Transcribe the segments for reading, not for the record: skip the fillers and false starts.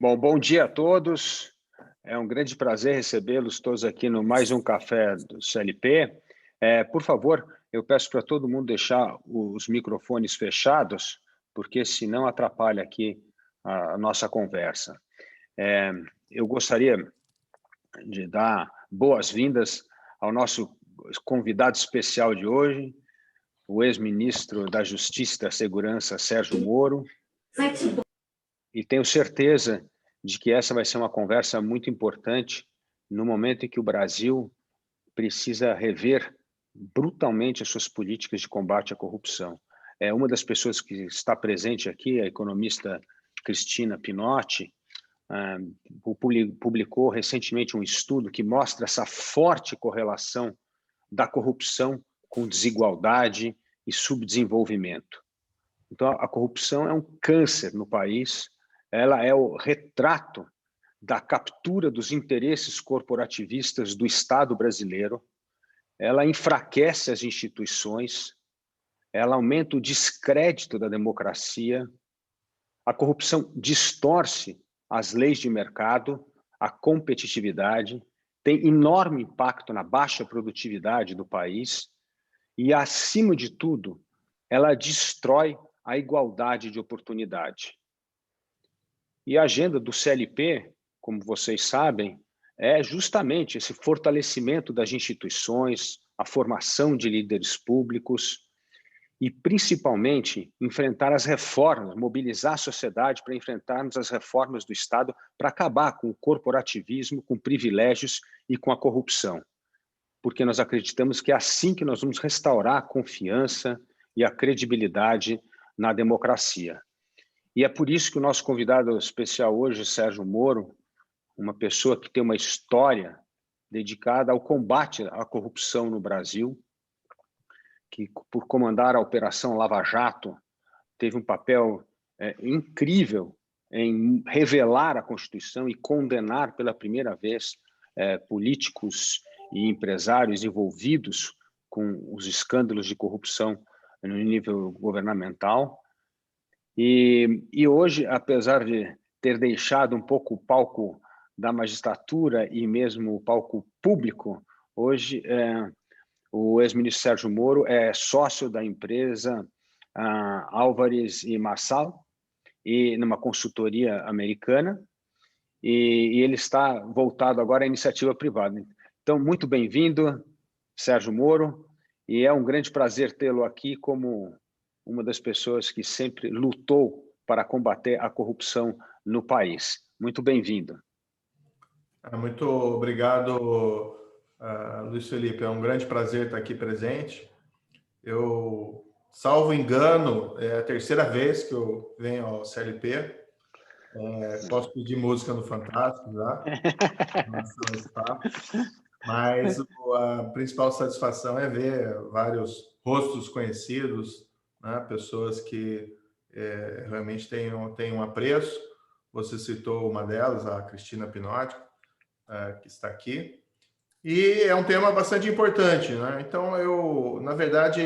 Bom dia a todos. É um grande prazer recebê-los todos aqui no mais um café do CLP. Por favor, eu peço para todo mundo deixar os microfones fechados, porque senão atrapalha aqui a nossa conversa. Eu gostaria de dar boas-vindas ao nosso convidado especial de hoje, o ex-ministro da Justiça e da Segurança, Sérgio Moro. E tenho certeza de que essa vai ser uma conversa muito importante no momento em que o Brasil precisa rever brutalmente as suas políticas de combate à corrupção. Uma das pessoas que está presente aqui, a economista Cristina Pinotti, publicou recentemente um estudo que mostra essa forte correlação da corrupção com desigualdade e subdesenvolvimento. Então, a corrupção é um câncer no país, ela é o retrato da captura dos interesses corporativistas do Estado brasileiro, ela enfraquece as instituições, ela aumenta o descrédito da democracia, a corrupção distorce as leis de mercado, a competitividade, tem enorme impacto na baixa produtividade do país e, acima de tudo, ela destrói a igualdade de oportunidade. E a agenda do CLP, como vocês sabem, é justamente esse fortalecimento das instituições, a formação de líderes públicos e, principalmente, enfrentar as reformas, mobilizar a sociedade para enfrentarmos as reformas do Estado para acabar com o corporativismo, com privilégios e com a corrupção. Porque nós acreditamos que é assim que nós vamos restaurar a confiança e a credibilidade na democracia. E é por isso que o nosso convidado especial hoje, Sérgio Moro, uma pessoa que tem uma história dedicada ao combate à corrupção no Brasil, que, por comandar a Operação Lava Jato, teve um papel incrível em revelar a Constituição e condenar pela primeira vez políticos e empresários envolvidos com os escândalos de corrupção no nível governamental. E hoje, apesar de ter deixado um pouco o palco da magistratura e mesmo o palco público, hoje o ex-ministro Sérgio Moro é sócio da empresa Álvares e Marçal, e numa consultoria americana, e ele está voltado agora à iniciativa privada. Então, muito bem-vindo, Sérgio Moro, e é um grande prazer tê-lo aqui como uma das pessoas que sempre lutou para combater a corrupção no país. Muito bem-vindo. Muito obrigado, Luiz Felipe. É um grande prazer estar aqui presente. Eu, salvo engano, é a terceira vez que eu venho ao CLP. Posso pedir música no Fantástico já, em relação a esse papo. Mas a principal satisfação é ver vários rostos conhecidos, né? Pessoas que realmente têm um apreço. Você citou uma delas, a Cristina Pinotti, que está aqui. E é um tema bastante importante, né? Então, na verdade,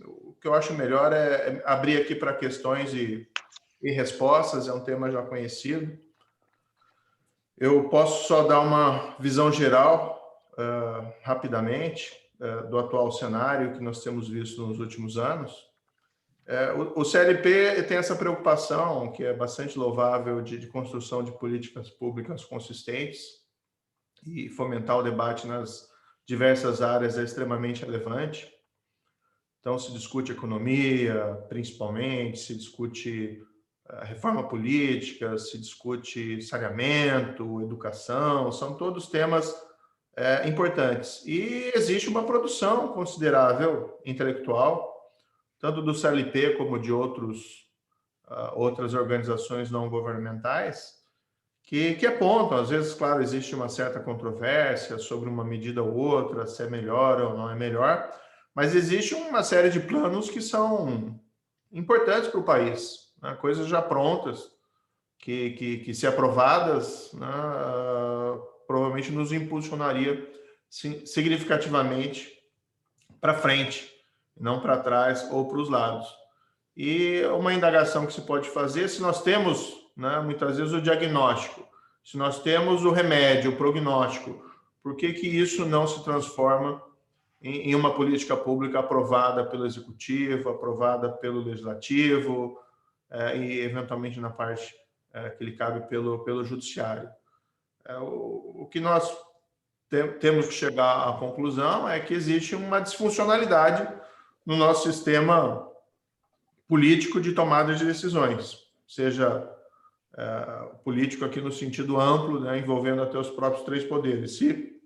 o que eu acho melhor é abrir aqui para questões e respostas. É um tema já conhecido. Eu posso só dar uma visão geral, rapidamente, do atual cenário que nós temos visto nos últimos anos. O CLP tem essa preocupação, que é bastante louvável, de construção de políticas públicas consistentes, e fomentar o debate nas diversas áreas é extremamente relevante. Então, se discute economia, principalmente, se discute reforma política, se discute saneamento, educação, são todos temas importantes. E existe uma produção considerável intelectual, tanto do CLP como de outras organizações não governamentais, que apontam, às vezes, claro, existe uma certa controvérsia sobre uma medida ou outra, se é melhor ou não é melhor, mas existe uma série de planos que são importantes para o país, né? Coisas já prontas, que se aprovadas, né, provavelmente nos impulsionaria significativamente para frente, não para trás ou para os lados. E uma indagação que se pode fazer, se nós temos né, muitas vezes o diagnóstico, se nós temos o remédio, o prognóstico, por que isso não se transforma em uma política pública aprovada pelo Executivo, aprovada pelo Legislativo, e, eventualmente, na parte que lhe cabe pelo Judiciário? O que nós temos que chegar à conclusão é que existe uma disfuncionalidade no nosso sistema político de tomada de decisões, seja político aqui no sentido amplo, né, envolvendo até os próprios três poderes. Se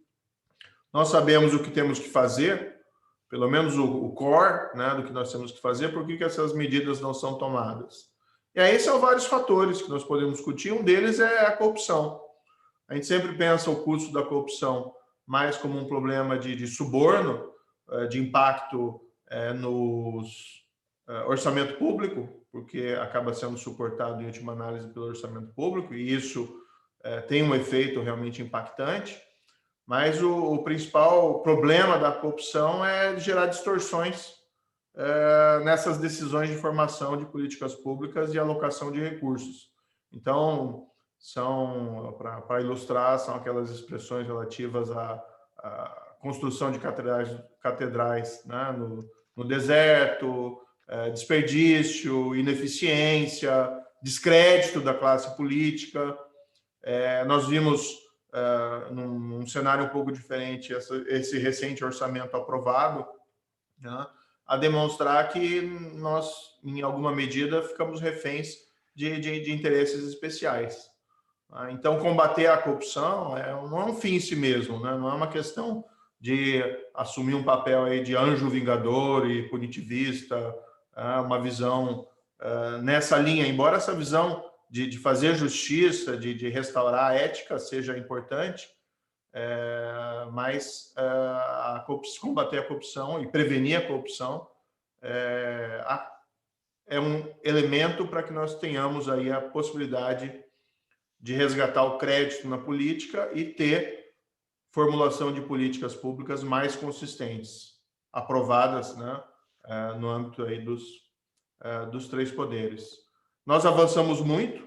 nós sabemos o que temos que fazer, pelo menos o core, né, do que nós temos que fazer, por que essas medidas não são tomadas? E aí são vários fatores que nós podemos discutir. Um deles é a corrupção. A gente sempre pensa o custo da corrupção mais como um problema de suborno, de impacto no orçamento público, porque acaba sendo suportado, em última análise, pelo orçamento público, e isso tem um efeito realmente impactante. Mas o principal problema da corrupção é gerar distorções nessas decisões de formação de políticas públicas e alocação de recursos. Então, para ilustrar, são aquelas expressões relativas à construção de catedrais, né, no deserto, desperdício, ineficiência, descrédito da classe política. Nós vimos, num cenário um pouco diferente, esse recente orçamento aprovado, né, a demonstrar que nós, em alguma medida, ficamos reféns de interesses especiais. Então, combater a corrupção não é um fim em si mesmo, né? Não é uma questão de assumir um papel aí de anjo vingador e punitivista, uma visão nessa linha, embora essa visão de fazer justiça, de restaurar a ética seja importante, mas combater a corrupção e prevenir a corrupção é um elemento para que nós tenhamos aí a possibilidade de resgatar o crédito na política e ter formulação de políticas públicas mais consistentes, aprovadas, né, no âmbito aí dos três poderes. Nós avançamos muito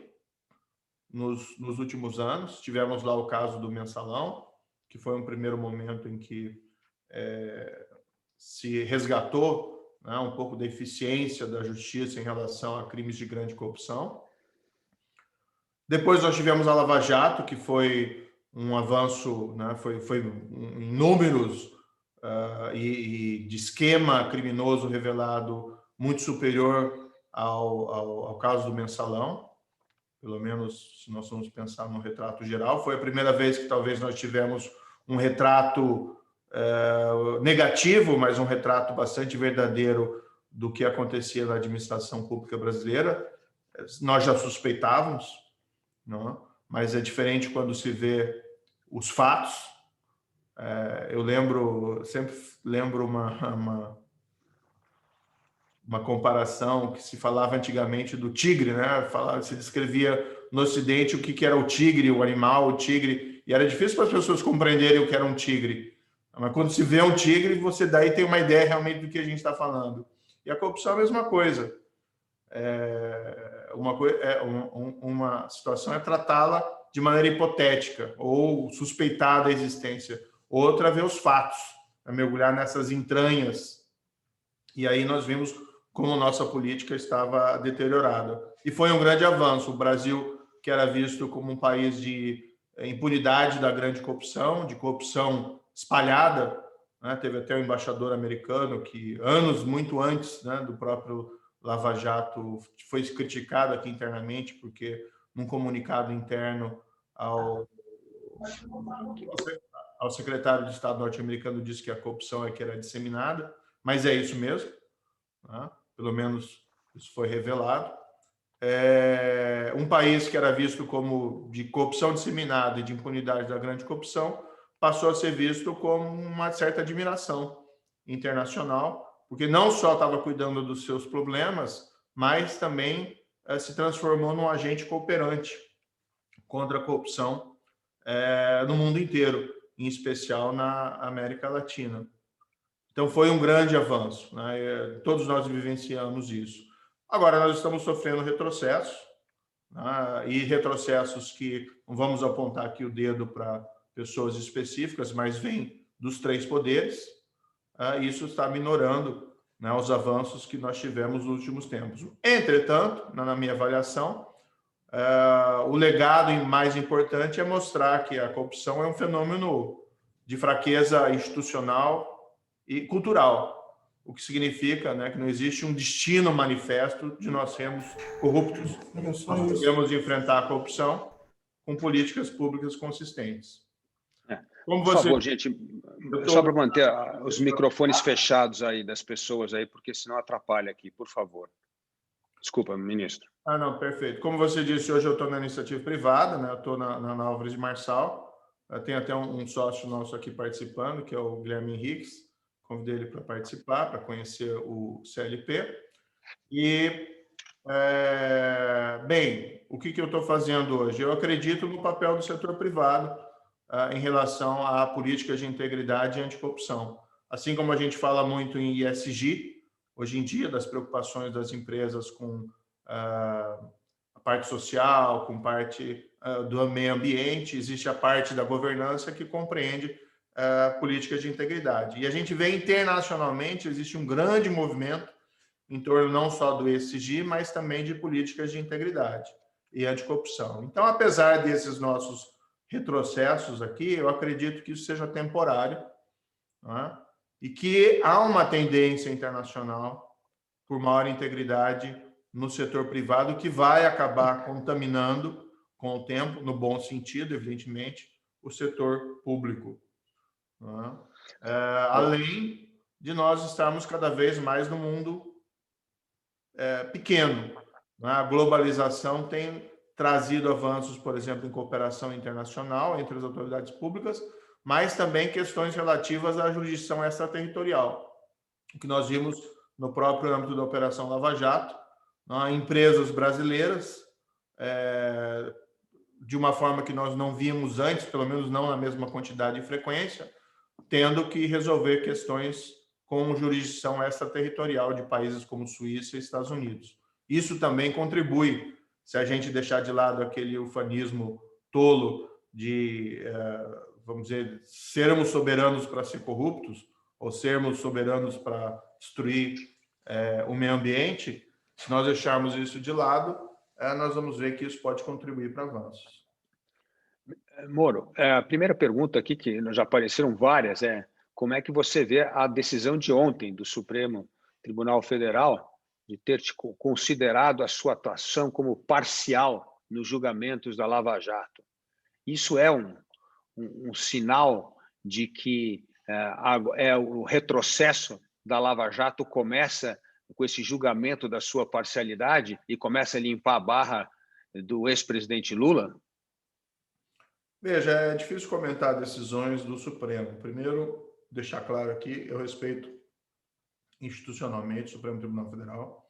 nos últimos anos. Tivemos lá o caso do mensalão, que foi um primeiro momento em que se resgatou, né, um pouco da eficiência da justiça em relação a crimes de grande corrupção. Depois nós tivemos a Lava Jato, que foi um avanço, né, foi em números e de esquema criminoso revelado muito superior ao caso do mensalão. Pelo menos, se nós vamos pensar no retrato geral, foi a primeira vez que talvez nós tivemos um retrato negativo, mas um retrato bastante verdadeiro do que acontecia na administração pública brasileira. Nós já suspeitávamos, não? Mas é diferente quando se vê os fatos. Eu sempre lembro uma comparação que se falava antigamente do tigre, né? Se descrevia no Ocidente o que era o tigre, o animal, o tigre, e era difícil para as pessoas compreenderem o que era um tigre. Mas quando se vê um tigre, você daí tem uma ideia realmente do que a gente está falando. E a corrupção é a mesma coisa. Uma situação é tratá-la de maneira hipotética ou suspeitar da existência. Outra é ver os fatos, é mergulhar nessas entranhas. E aí nós vimos como nossa política estava deteriorada. E foi um grande avanço. O Brasil, que era visto como um país de impunidade da grande corrupção, de corrupção espalhada, né? Teve até um embaixador americano que, muito antes, né, do próprio Lava Jato, foi criticado aqui internamente, porque num comunicado interno ao secretário de Estado norte-americano disse que a corrupção é que era disseminada, mas é isso mesmo, né? Pelo menos isso foi revelado. Um país que era visto como de corrupção disseminada e de impunidade da grande corrupção passou a ser visto com uma certa admiração internacional, porque não só estava cuidando dos seus problemas, mas também se transformou num agente cooperante contra a corrupção no mundo inteiro, em especial na América Latina. Então, foi um grande avanço, né? Todos nós vivenciamos isso. Agora, nós estamos sofrendo retrocesso, né, e retrocessos que não vamos apontar aqui o dedo para pessoas específicas, mas vem dos três poderes. Isso está minorando, né, os avanços que nós tivemos nos últimos tempos. Entretanto, na minha avaliação, o legado mais importante é mostrar que a corrupção é um fenômeno de fraqueza institucional e cultural, o que significa, né, que não existe um destino manifesto de nós sermos corruptos. Nós devemos enfrentar a corrupção com políticas públicas consistentes. Como você... Por favor, gente, só para manter os microfones fechados aí das pessoas aí, porque senão atrapalha aqui, por favor. Desculpa, ministro. Não, perfeito. Como você disse, hoje eu estou na iniciativa privada, né? Eu estou na Álvares de Marçal. Tem até um sócio nosso aqui participando, que é o Guilherme Henriques. Convidei ele para participar, para conhecer o CLP. E, bem, o que eu estou fazendo hoje? Eu acredito no papel do setor privado em relação à política de integridade e anticorrupção. Assim como a gente fala muito em ESG, hoje em dia, das preocupações das empresas com a parte social, com parte do meio ambiente, existe a parte da governança que compreende políticas de integridade. E a gente vê internacionalmente, existe um grande movimento em torno não só do ESG, mas também de políticas de integridade e anticorrupção. Então, apesar desses nossos retrocessos aqui, eu acredito que isso seja temporário, né? E que há uma tendência internacional por maior integridade no setor privado que vai acabar contaminando com o tempo, no bom sentido, evidentemente, o setor público, né? Além de nós estarmos cada vez mais no mundo pequeno, né? A globalização tem trazido avanços, por exemplo, em cooperação internacional entre as autoridades públicas, mas também questões relativas à jurisdição extraterritorial, o que nós vimos no próprio âmbito da Operação Lava Jato, né? Empresas brasileiras, de uma forma que nós não víamos antes, pelo menos não na mesma quantidade e frequência, tendo que resolver questões com jurisdição extraterritorial de países como Suíça e Estados Unidos. Isso também contribui, se a gente deixar de lado aquele ufanismo tolo de, vamos dizer, sermos soberanos para ser corruptos, ou sermos soberanos para destruir o meio ambiente. Se nós deixarmos isso de lado, nós vamos ver que isso pode contribuir para avanços. Moro, a primeira pergunta aqui, que já apareceram várias, como é que você vê a decisão de ontem do Supremo Tribunal Federal de ter considerado a sua atuação como parcial nos julgamentos da Lava Jato? Isso é um sinal de que o retrocesso da Lava Jato começa com esse julgamento da sua parcialidade e começa a limpar a barra do ex-presidente Lula? Veja, é difícil comentar decisões do Supremo. Primeiro, deixar claro aqui, eu respeito institucionalmente o Supremo Tribunal Federal.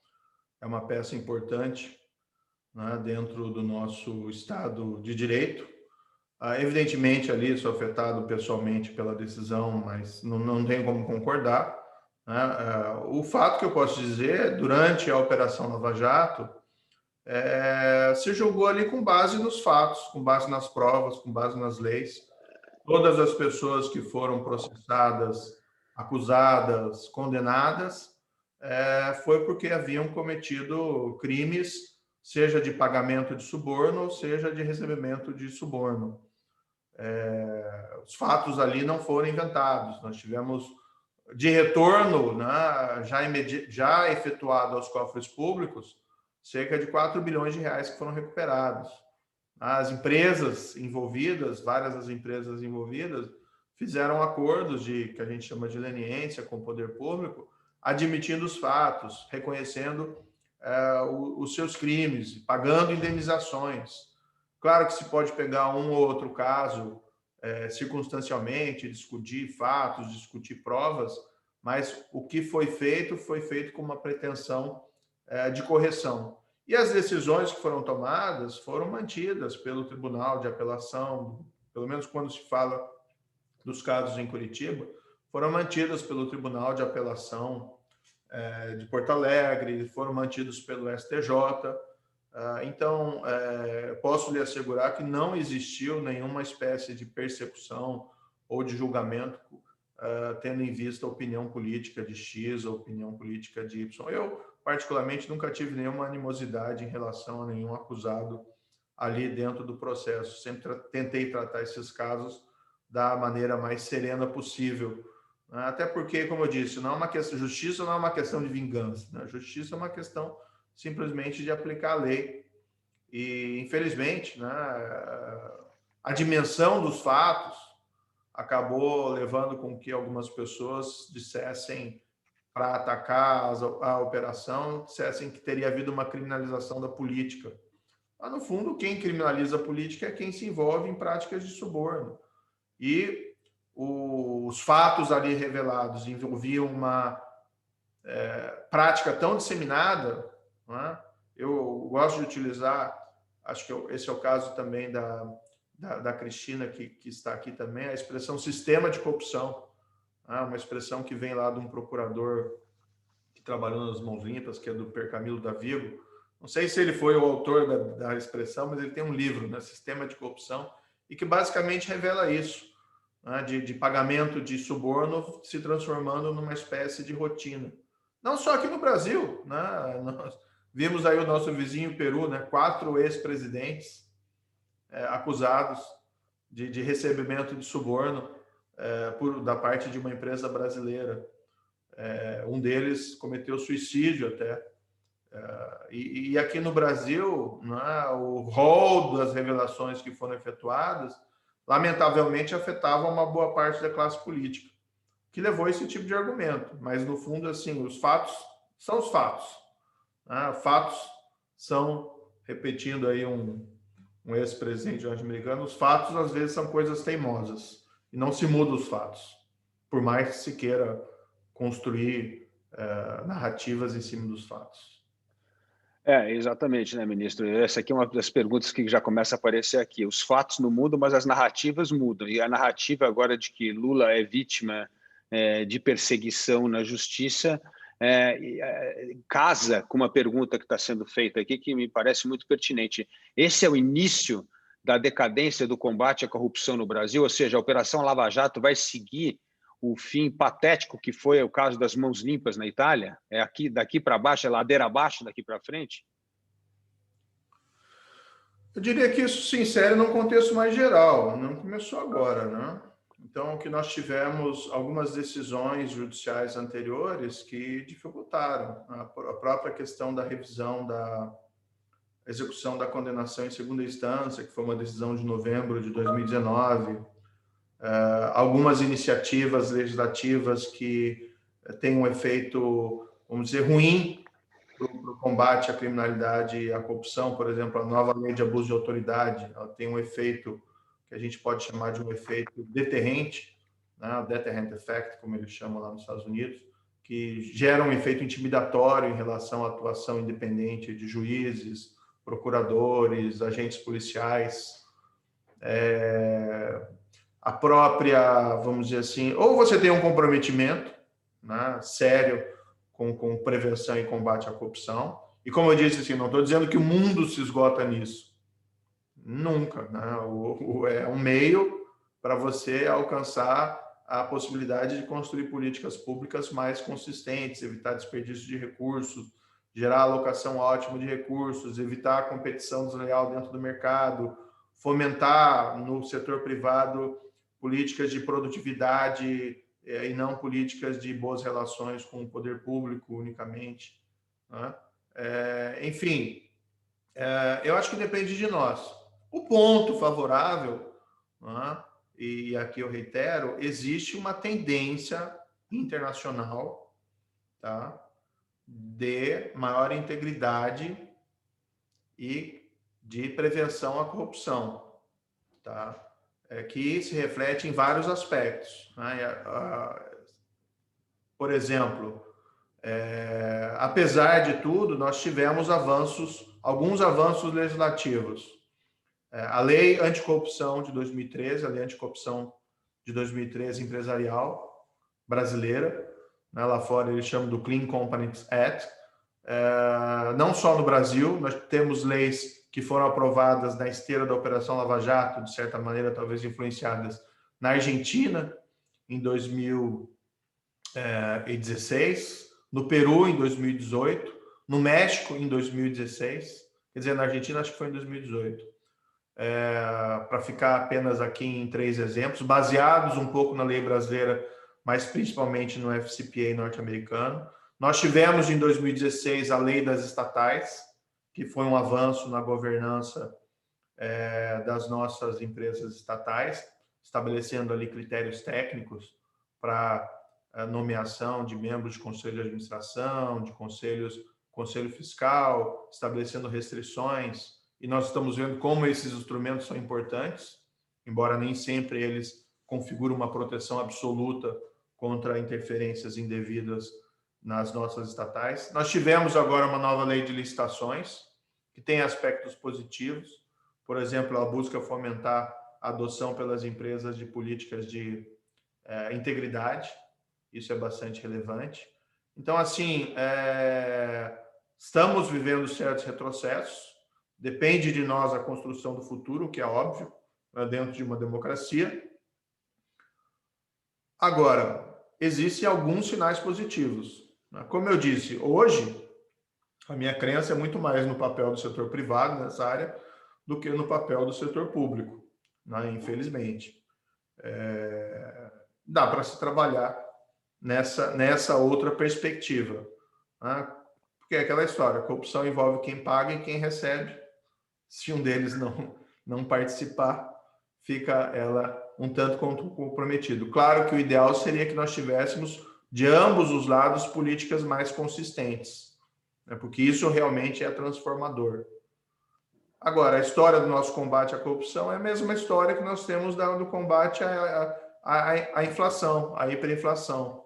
É uma peça importante, né, dentro do nosso Estado de Direito. Evidentemente, ali sou afetado pessoalmente pela decisão, mas não tenho como concordar, né? O fato que eu posso dizer, durante a Operação Lava Jato, se julgou ali com base nos fatos, com base nas provas, com base nas leis. Todas as pessoas que foram processadas, acusadas, condenadas, foi porque haviam cometido crimes, seja de pagamento de suborno, ou seja de recebimento de suborno. Os fatos ali não foram inventados. Nós tivemos de retorno, né, já efetuado aos cofres públicos, cerca de 4 bilhões de reais que foram recuperados. As empresas envolvidas, várias das empresas envolvidas, fizeram acordos que a gente chama de leniência com o poder público, admitindo os fatos, reconhecendo os seus crimes, pagando indenizações. Claro que se pode pegar um ou outro caso circunstancialmente, discutir fatos, discutir provas, mas o que foi feito com uma pretensão de correção. E as decisões que foram tomadas foram mantidas pelo Tribunal de Apelação, pelo menos quando se fala dos casos em Curitiba, foram mantidas pelo Tribunal de Apelação de Porto Alegre, foram mantidos pelo STJ, Então, posso lhe assegurar que não existiu nenhuma espécie de persecução ou de julgamento tendo em vista a opinião política de X ou opinião política de Y. Eu, particularmente, nunca tive nenhuma animosidade em relação a nenhum acusado ali dentro do processo. Sempre tentei tratar esses casos da maneira mais serena possível. Até porque, como eu disse, não é uma questão, justiça não é uma questão de vingança, né? Justiça é uma questão simplesmente de aplicar a lei. E, infelizmente, né, a dimensão dos fatos acabou levando com que algumas pessoas dissessem, para atacar a operação, dissessem que teria havido uma criminalização da política. Mas, no fundo, quem criminaliza a política é quem se envolve em práticas de suborno. E os fatos ali revelados envolviam uma prática tão disseminada, né? Eu gosto de utilizar, acho que esse é o caso também da Cristina, que está aqui também, a expressão sistema de corrupção, né? Uma expressão que vem lá de um procurador que trabalhou nas Mãos Limpas, que é do Percamilo da Vigo. Não sei se ele foi o autor da expressão, mas ele tem um livro, né, Sistema de Corrupção, e que basicamente revela isso, né, de pagamento de suborno se transformando numa espécie de rotina. Não só aqui no Brasil, né? Nós vimos aí o nosso vizinho Peru, né? 4 ex-presidentes acusados de recebimento de suborno da parte de uma empresa brasileira. Um deles cometeu suicídio até. E aqui no Brasil, né, o rol das revelações que foram efetuadas, lamentavelmente, afetava uma boa parte da classe política, que levou esse tipo de argumento. Mas, no fundo, assim, os fatos são os fatos. Né? Fatos são, repetindo aí um ex-presidente norte-americano, os fatos, às vezes, são coisas teimosas. E não se mudam os fatos, por mais que se queira construir narrativas em cima dos fatos. Exatamente, né, ministro? Essa aqui é uma das perguntas que já começa a aparecer aqui. Os fatos não mudam, mas as narrativas mudam. E a narrativa agora de que Lula é vítima de perseguição na justiça casa com uma pergunta que está sendo feita aqui, que me parece muito pertinente. Esse é o início da decadência do combate à corrupção no Brasil? Ou seja, a Operação Lava Jato vai seguir o fim patético que foi o caso das Mãos Limpas na Itália? É aqui, daqui para baixo, é ladeira abaixo, daqui para frente? Eu diria que isso se insere num contexto mais geral, não começou agora, né? Então, que nós tivemos algumas decisões judiciais anteriores que dificultaram a própria questão da revisão da execução da condenação em segunda instância, que foi uma decisão de novembro de 2019, algumas iniciativas legislativas que têm um efeito, vamos dizer, ruim para o combate à criminalidade e à corrupção. Por exemplo, a nova lei de abuso de autoridade, ela tem um efeito que a gente pode chamar de um efeito deterrente, né? O deterrent effect, como eles chamam lá nos Estados Unidos, que gera um efeito intimidatório em relação à atuação independente de juízes, procuradores, agentes policiais. A própria, vamos dizer assim, ou você tem um comprometimento, né, sério com prevenção e combate à corrupção, e como eu disse, assim, não estou dizendo que o mundo se esgota nisso, nunca, né? É um meio para você alcançar a possibilidade de construir políticas públicas mais consistentes, evitar desperdício de recursos, gerar alocação ótima de recursos, evitar a competição desleal dentro do mercado, fomentar no setor privado políticas de produtividade e não políticas de boas relações com o poder público unicamente, né? Enfim, eu acho que depende de nós. O ponto favorável, né, e aqui eu reitero, existe uma tendência internacional, tá, de maior integridade e de prevenção à corrupção, tá? Que se reflete em vários aspectos, né? Por exemplo, apesar de tudo, nós tivemos alguns avanços legislativos. A Lei Anticorrupção de 2013, a Lei Anticorrupção de 2013 empresarial brasileira, né? Lá fora eles chamam do Clean Companies Act, não só no Brasil, nós temos leis que foram aprovadas na esteira da Operação Lava Jato, de certa maneira, talvez influenciadas na Argentina, em 2016, no Peru, em 2018, no México, em 2016, quer dizer, na Argentina, acho que foi em 2018. Para ficar apenas aqui em 3 exemplos, baseados um pouco na lei brasileira, mas principalmente no FCPA norte-americano. Nós tivemos, em 2016, a lei das estatais, que foi um avanço na governança das nossas empresas estatais, estabelecendo ali critérios técnicos para a nomeação de membros de conselho de administração, de conselho fiscal, estabelecendo restrições, e nós estamos vendo como esses instrumentos são importantes, embora nem sempre eles configuram uma proteção absoluta contra interferências indevidas nas nossas estatais. Nós tivemos agora uma nova lei de licitações, que tem aspectos positivos. Por exemplo, ela busca fomentar a adoção pelas empresas de políticas de integridade. Isso é bastante relevante. Então, assim, estamos vivendo certos retrocessos. Depende de nós a construção do futuro, que é óbvio, dentro de uma democracia. Agora, existem alguns sinais positivos. Como eu disse, hoje, a minha crença é muito mais no papel do setor privado nessa área do que no papel do setor público, né? Infelizmente. Dá para se trabalhar nessa outra perspectiva, né? Porque é aquela história, a corrupção envolve quem paga e quem recebe. Se um deles não participar, fica ela um tanto quanto comprometido. Claro que o ideal seria que nós tivéssemos, de ambos os lados, políticas mais consistentes, né? Porque isso realmente é transformador. Agora, a história do nosso combate à corrupção é a mesma história que nós temos do combate à inflação, à hiperinflação,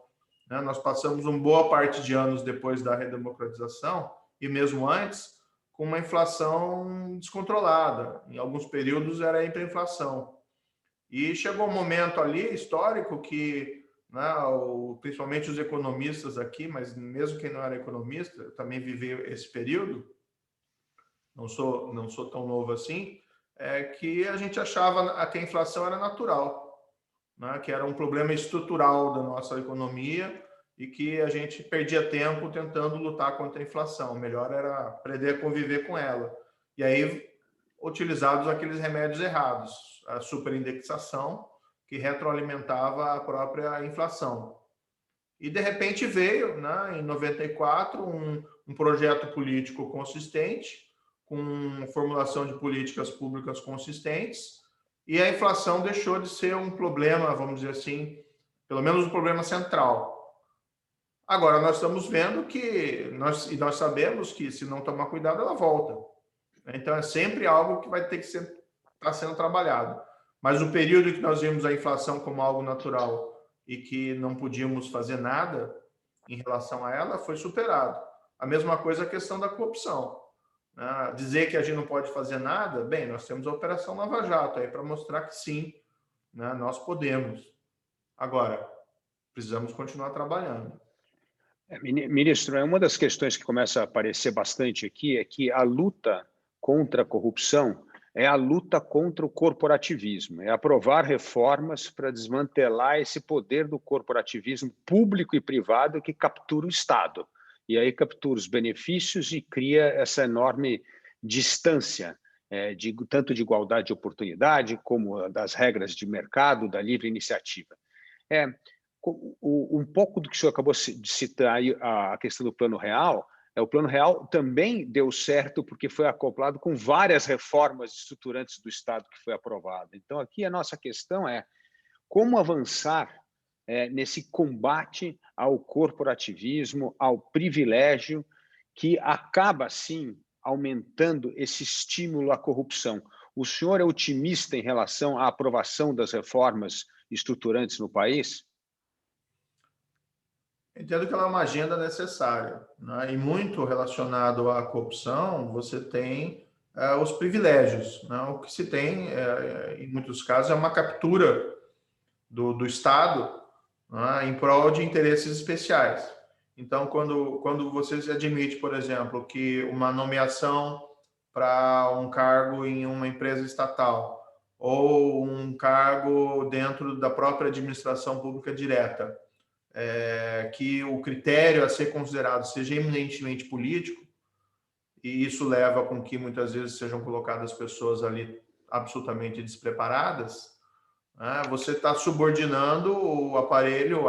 né? Nós passamos uma boa parte de anos depois da redemocratização, e mesmo antes, com uma inflação descontrolada. Em alguns períodos era hiperinflação. E chegou um momento ali, histórico, que, né, principalmente os economistas aqui, mas mesmo quem não era economista, eu também vivi esse período, não sou tão novo assim, que a gente achava que a inflação era natural, né, que era um problema estrutural da nossa economia e que a gente perdia tempo tentando lutar contra a inflação. O melhor era aprender a conviver com ela. E aí, utilizados aqueles remédios errados, a superindexação, que retroalimentava a própria inflação. E, de repente, veio, né, em 94, um projeto político consistente, com formulação de políticas públicas consistentes, e a inflação deixou de ser um problema, vamos dizer assim, pelo menos um problema central. Agora, nós estamos vendo que, nós sabemos que, se não tomar cuidado, ela volta. Então, é sempre algo que vai ter que estar sendo trabalhado. Mas o período em que nós vimos a inflação como algo natural e que não podíamos fazer nada em relação a ela foi superado. A mesma coisa a questão da corrupção. Dizer que a gente não pode fazer nada, bem, nós temos a Operação Lava Jato aí para mostrar que sim, né, nós podemos. Agora, precisamos continuar trabalhando. Ministro, uma das questões que começa a aparecer bastante aqui é que a luta contra a corrupção é a luta contra o corporativismo, é aprovar reformas para desmantelar esse poder do corporativismo público e privado que captura o Estado. E aí captura os benefícios e cria essa enorme distância, tanto de igualdade de oportunidade, como das regras de mercado, da livre iniciativa. Um pouco do que o senhor acabou de citar aí, a questão do Plano Real, o Plano Real também deu certo porque foi acoplado com várias reformas estruturantes do Estado que foi aprovado. Então, aqui a nossa questão é como avançar nesse combate ao corporativismo, ao privilégio, que acaba, sim, aumentando esse estímulo à corrupção. O senhor é otimista em relação à aprovação das reformas estruturantes no país? Entendo que ela é uma agenda necessária, né? E muito relacionado à corrupção, você tem os privilégios, né? O que se tem, em muitos casos, é uma captura do Estado, né, em prol de interesses especiais. Então, quando você se admite, por exemplo, que uma nomeação para um cargo em uma empresa estatal ou um cargo dentro da própria administração pública direta, que o critério a ser considerado seja eminentemente político, e isso leva com que muitas vezes sejam colocadas pessoas ali absolutamente despreparadas, né? Você está subordinando o aparelho,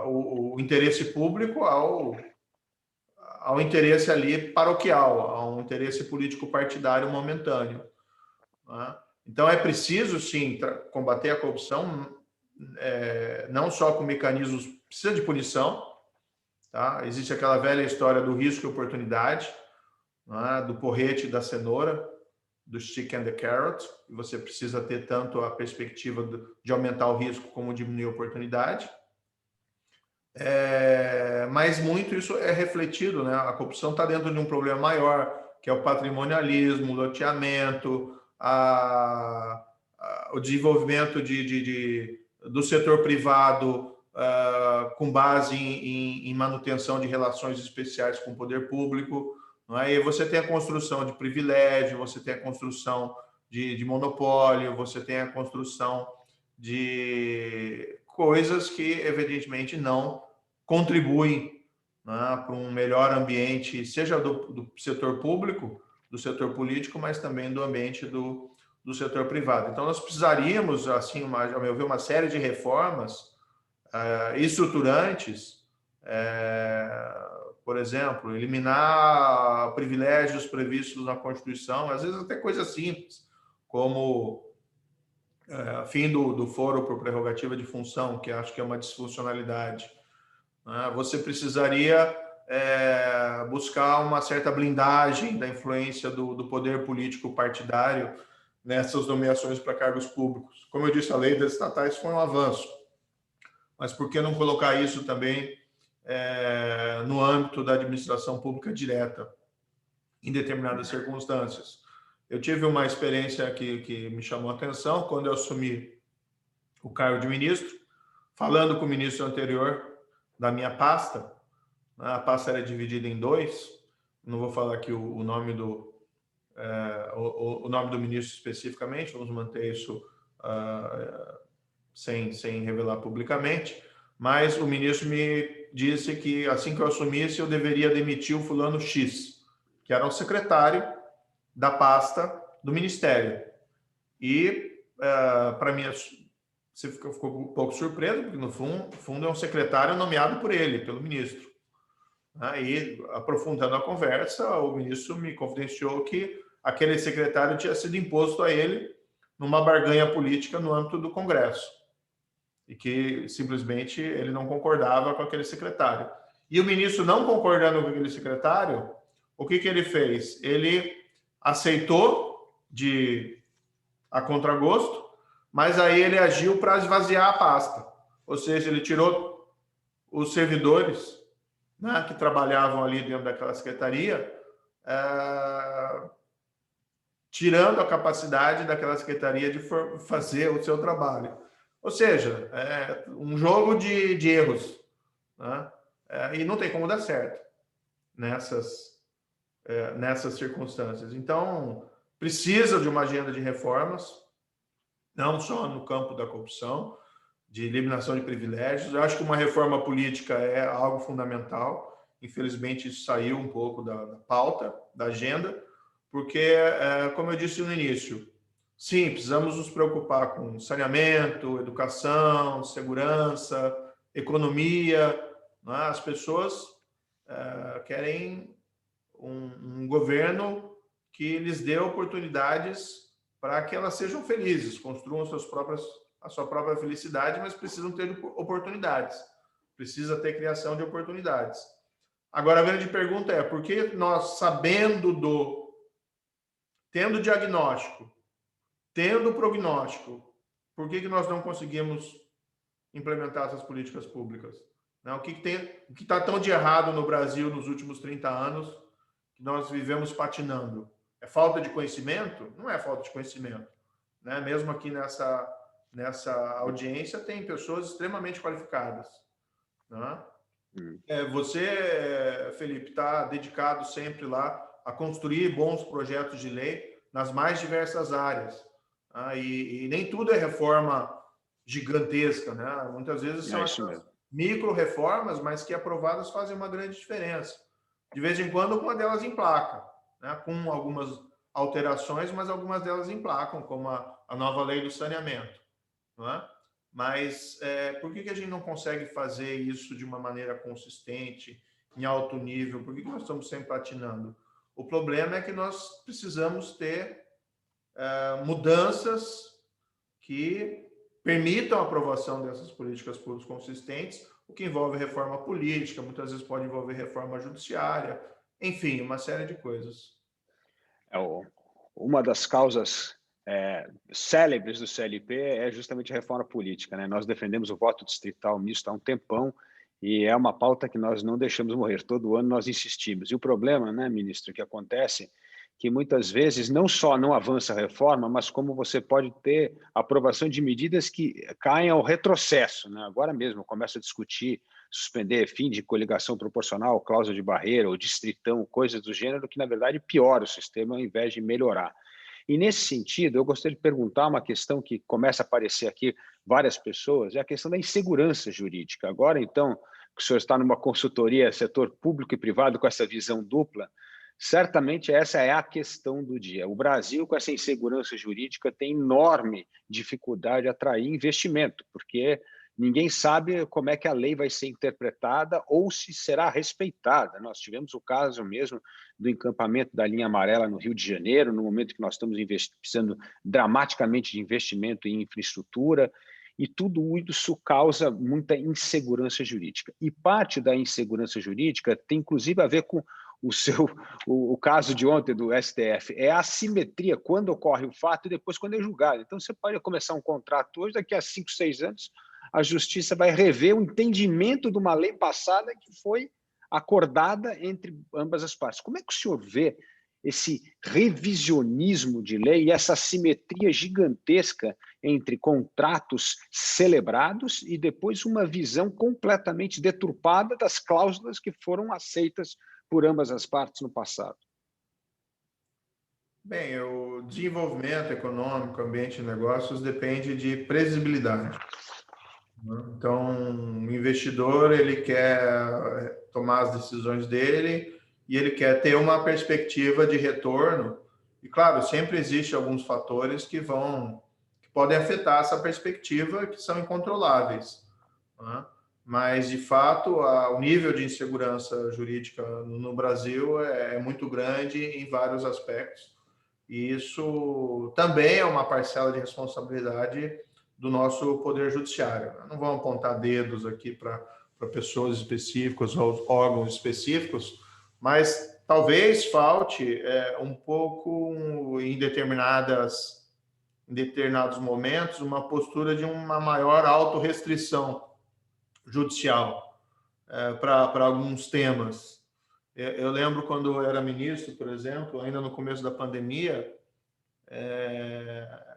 o interesse público ao interesse ali paroquial, a um interesse político partidário momentâneo, né? Então é preciso sim combater a corrupção, não só com mecanismos, precisa de punição, tá? Existe aquela velha história do risco e oportunidade, né? Do porrete e da cenoura, do stick and the carrot, e você precisa ter tanto a perspectiva de aumentar o risco como diminuir a oportunidade. Mas muito isso é refletido, né? A corrupção está dentro de um problema maior, que é o patrimonialismo, o loteamento, o desenvolvimento do setor privado com base em manutenção de relações especiais com o poder público. Não é? E você tem a construção de privilégio, você tem a construção de monopólio, você tem a construção de coisas que, evidentemente, não contribuem, né, para um melhor ambiente, seja do setor público, do setor político, mas também do ambiente do setor privado. Então, nós precisaríamos, assim, ao meu ver, uma série de reformas estruturantes, por exemplo, eliminar privilégios previstos na Constituição, às vezes até coisas simples, como fim do foro por prerrogativa de função, que acho que é uma disfuncionalidade. Você precisaria buscar uma certa blindagem da influência do poder político partidário nessas nomeações para cargos públicos. Como eu disse, a lei das estatais foi um avanço, mas por que não colocar isso também no âmbito da administração pública direta, em determinadas circunstâncias? Eu tive uma experiência que me chamou a atenção quando eu assumi o cargo de ministro, falando com o ministro anterior da minha pasta. A pasta era dividida em dois, não vou falar aqui o nome o nome do ministro especificamente, vamos manter isso sem revelar publicamente, mas o ministro me disse que assim que eu assumisse eu deveria demitir o fulano X, que era o secretário da pasta do ministério. E, para mim, você ficou um pouco surpreso, porque no fundo é um secretário nomeado por ele, pelo ministro. E, aprofundando a conversa, o ministro me confidenciou que aquele secretário tinha sido imposto a ele numa barganha política no âmbito do Congresso, e que simplesmente ele não concordava com aquele secretário. E o ministro, não concordando com aquele secretário, o que ele fez? Ele aceitou a contragosto, mas aí ele agiu para esvaziar a pasta. Ou seja, ele tirou os servidores, né, que trabalhavam ali dentro daquela secretaria, tirando a capacidade daquela secretaria de fazer o seu trabalho. Ou seja, um jogo de erros, né? E não tem como dar certo nessas circunstâncias. Então, precisa de uma agenda de reformas, não só no campo da corrupção, de eliminação de privilégios. Eu acho que uma reforma política é algo fundamental. Infelizmente, isso saiu um pouco da pauta, da agenda, porque, como eu disse no início, sim, precisamos nos preocupar com saneamento, educação, segurança, economia, né? As pessoas querem um governo que lhes dê oportunidades para que elas sejam felizes, construam a sua própria felicidade, mas precisam ter oportunidades. Precisa ter criação de oportunidades. Agora, a grande pergunta é, por que nós, tendo diagnóstico, tendo prognóstico, por que nós não conseguimos implementar essas políticas públicas? O que está tão de errado no Brasil nos últimos 30 anos que nós vivemos patinando? É falta de conhecimento? Não é falta de conhecimento, né? Mesmo aqui nessa audiência tem pessoas extremamente qualificadas, né? Você, Felipe, está dedicado sempre lá a construir bons projetos de lei nas mais diversas áreas. E nem tudo é reforma gigantesca, né? Muitas vezes são essas micro-reformas, mas que aprovadas fazem uma grande diferença. De vez em quando, uma delas emplaca, né? Com algumas alterações, mas algumas delas emplacam, como a nova lei do saneamento, não é? Mas por que a gente não consegue fazer isso de uma maneira consistente, em alto nível? Por que nós estamos sempre patinando? O problema é que nós precisamos ter mudanças que permitam a aprovação dessas políticas públicas consistentes, o que envolve reforma política, muitas vezes pode envolver reforma judiciária, enfim, uma série de coisas. Uma das causas célebres do CLP é justamente a reforma política, né? Nós defendemos o voto distrital misto há um tempão e é uma pauta que nós não deixamos morrer. Todo ano nós insistimos. E o problema, né, ministro, que acontece que muitas vezes não só não avança a reforma, mas como você pode ter aprovação de medidas que caem ao retrocesso, né? Agora mesmo começa a discutir suspender fim de coligação proporcional, cláusula de barreira ou distritão, coisas do gênero, que na verdade piora o sistema ao invés de melhorar. E nesse sentido, eu gostaria de perguntar uma questão que começa a aparecer aqui várias pessoas, é a questão da insegurança jurídica. Agora, então, que o senhor está numa consultoria, setor público e privado, com essa visão dupla, certamente essa é a questão do dia. O Brasil, com essa insegurança jurídica, tem enorme dificuldade de atrair investimento, porque ninguém sabe como é que a lei vai ser interpretada ou se será respeitada. Nós tivemos o caso mesmo do encampamento da linha amarela no Rio de Janeiro, no momento que nós estamos precisando dramaticamente de investimento em infraestrutura, e tudo isso causa muita insegurança jurídica. E parte da insegurança jurídica tem, inclusive, a ver com o caso de ontem do STF, é a assimetria quando ocorre o fato e depois quando é julgado. Então, você pode começar um contrato hoje, daqui a 5, 6 anos, a justiça vai rever o entendimento de uma lei passada que foi acordada entre ambas as partes. Como é que o senhor vê esse revisionismo de lei e essa assimetria gigantesca entre contratos celebrados e depois uma visão completamente deturpada das cláusulas que foram aceitas por ambas as partes no passado? Bem, o desenvolvimento econômico, ambiente de negócios depende de previsibilidade. Então, o investidor, ele quer tomar as decisões dele e ele quer ter uma perspectiva de retorno. E, claro, sempre existe alguns fatores que podem afetar essa perspectiva, que são incontroláveis, né? Mas, de fato, o nível de insegurança jurídica no Brasil é muito grande em vários aspectos. E isso também é uma parcela de responsabilidade do nosso Poder Judiciário. Não vamos apontar dedos aqui para pessoas específicas ou órgãos específicos, mas talvez falte um pouco em determinados momentos uma postura de uma maior autorrestrição judicial para alguns temas. Eu lembro quando eu era ministro, por exemplo, ainda no começo da pandemia,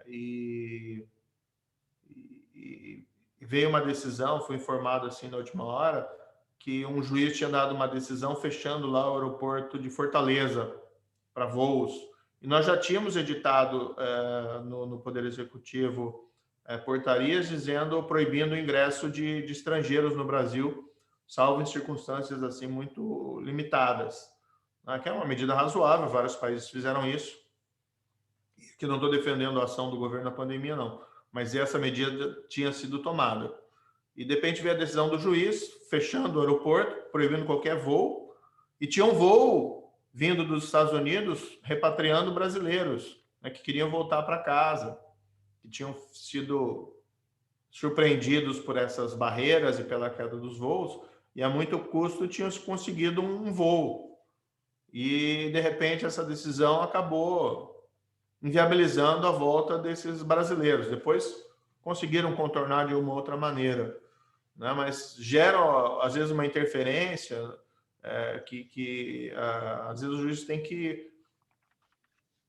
e veio uma decisão, fui informado assim na última hora, que um juiz tinha dado uma decisão fechando lá o aeroporto de Fortaleza para voos. E nós já tínhamos editado no Poder Executivo portarias proibindo o ingresso de estrangeiros no Brasil, salvo em circunstâncias assim muito limitadas, né? Que é uma medida razoável, vários países fizeram isso, que não estou defendendo a ação do governo na pandemia, não, mas essa medida tinha sido tomada. E, de repente, veio a decisão do juiz, fechando o aeroporto, proibindo qualquer voo, e tinha um voo vindo dos Estados Unidos repatriando brasileiros, né, que queriam voltar para casa, que tinham sido surpreendidos por essas barreiras e pela queda dos voos, e a muito custo tinham conseguido um voo. E, de repente, essa decisão acabou inviabilizando a volta desses brasileiros. Depois conseguiram contornar de uma outra maneira, né? Mas gera, às vezes, uma interferência que às vezes, o juiz tem que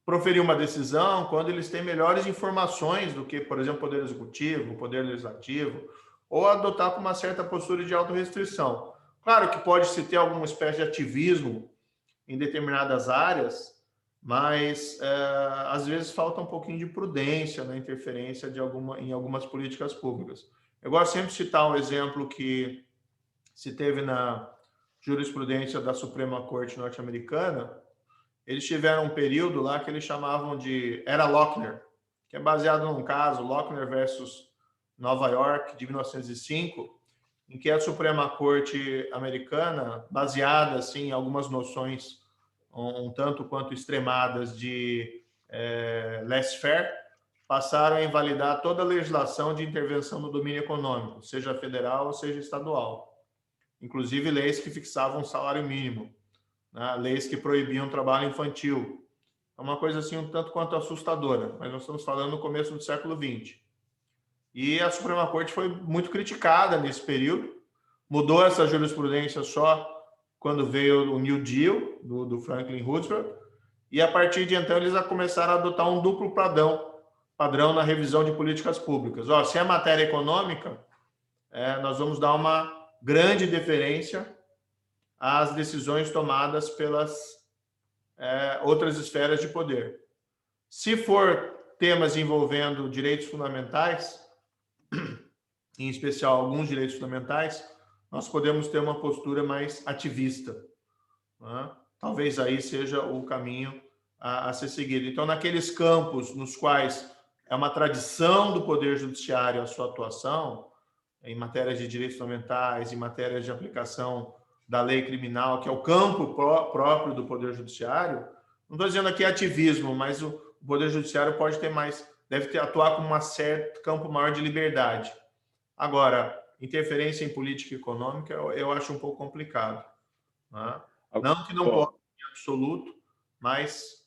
proferir uma decisão quando eles têm melhores informações do que, por exemplo, o Poder Executivo, o Poder Legislativo, ou adotar com uma certa postura de autorrestrição. Claro que pode-se ter alguma espécie de ativismo em determinadas áreas, mas às vezes falta um pouquinho de prudência na interferência em algumas políticas públicas. Eu gosto sempre de citar um exemplo que se teve na jurisprudência da Suprema Corte norte-americana. Eles tiveram um período lá que eles chamavam de Era Lochner, que é baseado num caso, Lochner versus Nova York, de 1905, em que a Suprema Corte americana, baseada assim, em algumas noções um tanto quanto extremadas de laissez-faire, passaram a invalidar toda a legislação de intervenção no domínio econômico, seja federal ou seja estadual, inclusive leis que fixavam um salário mínimo, né? Leis que proibiam trabalho infantil. É uma coisa assim um tanto quanto assustadora, mas nós estamos falando no começo do século XX. E a Suprema Corte foi muito criticada nesse período, mudou essa jurisprudência só quando veio o New Deal, do Franklin Roosevelt, e a partir de então eles começaram a adotar um duplo padrão na revisão de políticas públicas. Se é matéria econômica, nós vamos dar uma grande deferência às decisões tomadas pelas outras esferas de poder. Se for temas envolvendo direitos fundamentais, em especial alguns direitos fundamentais, nós podemos ter uma postura mais ativista, né? Talvez aí seja o caminho a ser seguido. Então, naqueles campos nos quais é uma tradição do Poder Judiciário a sua atuação, em matéria de direitos fundamentais, em matéria de aplicação da lei criminal, que é o campo próprio do Poder Judiciário, não estou dizendo aqui ativismo, mas o Poder Judiciário pode ter mais, deve atuar com um certo campo maior de liberdade. Agora, interferência em política econômica eu acho um pouco complicado, né? Não que não possa em absoluto, mas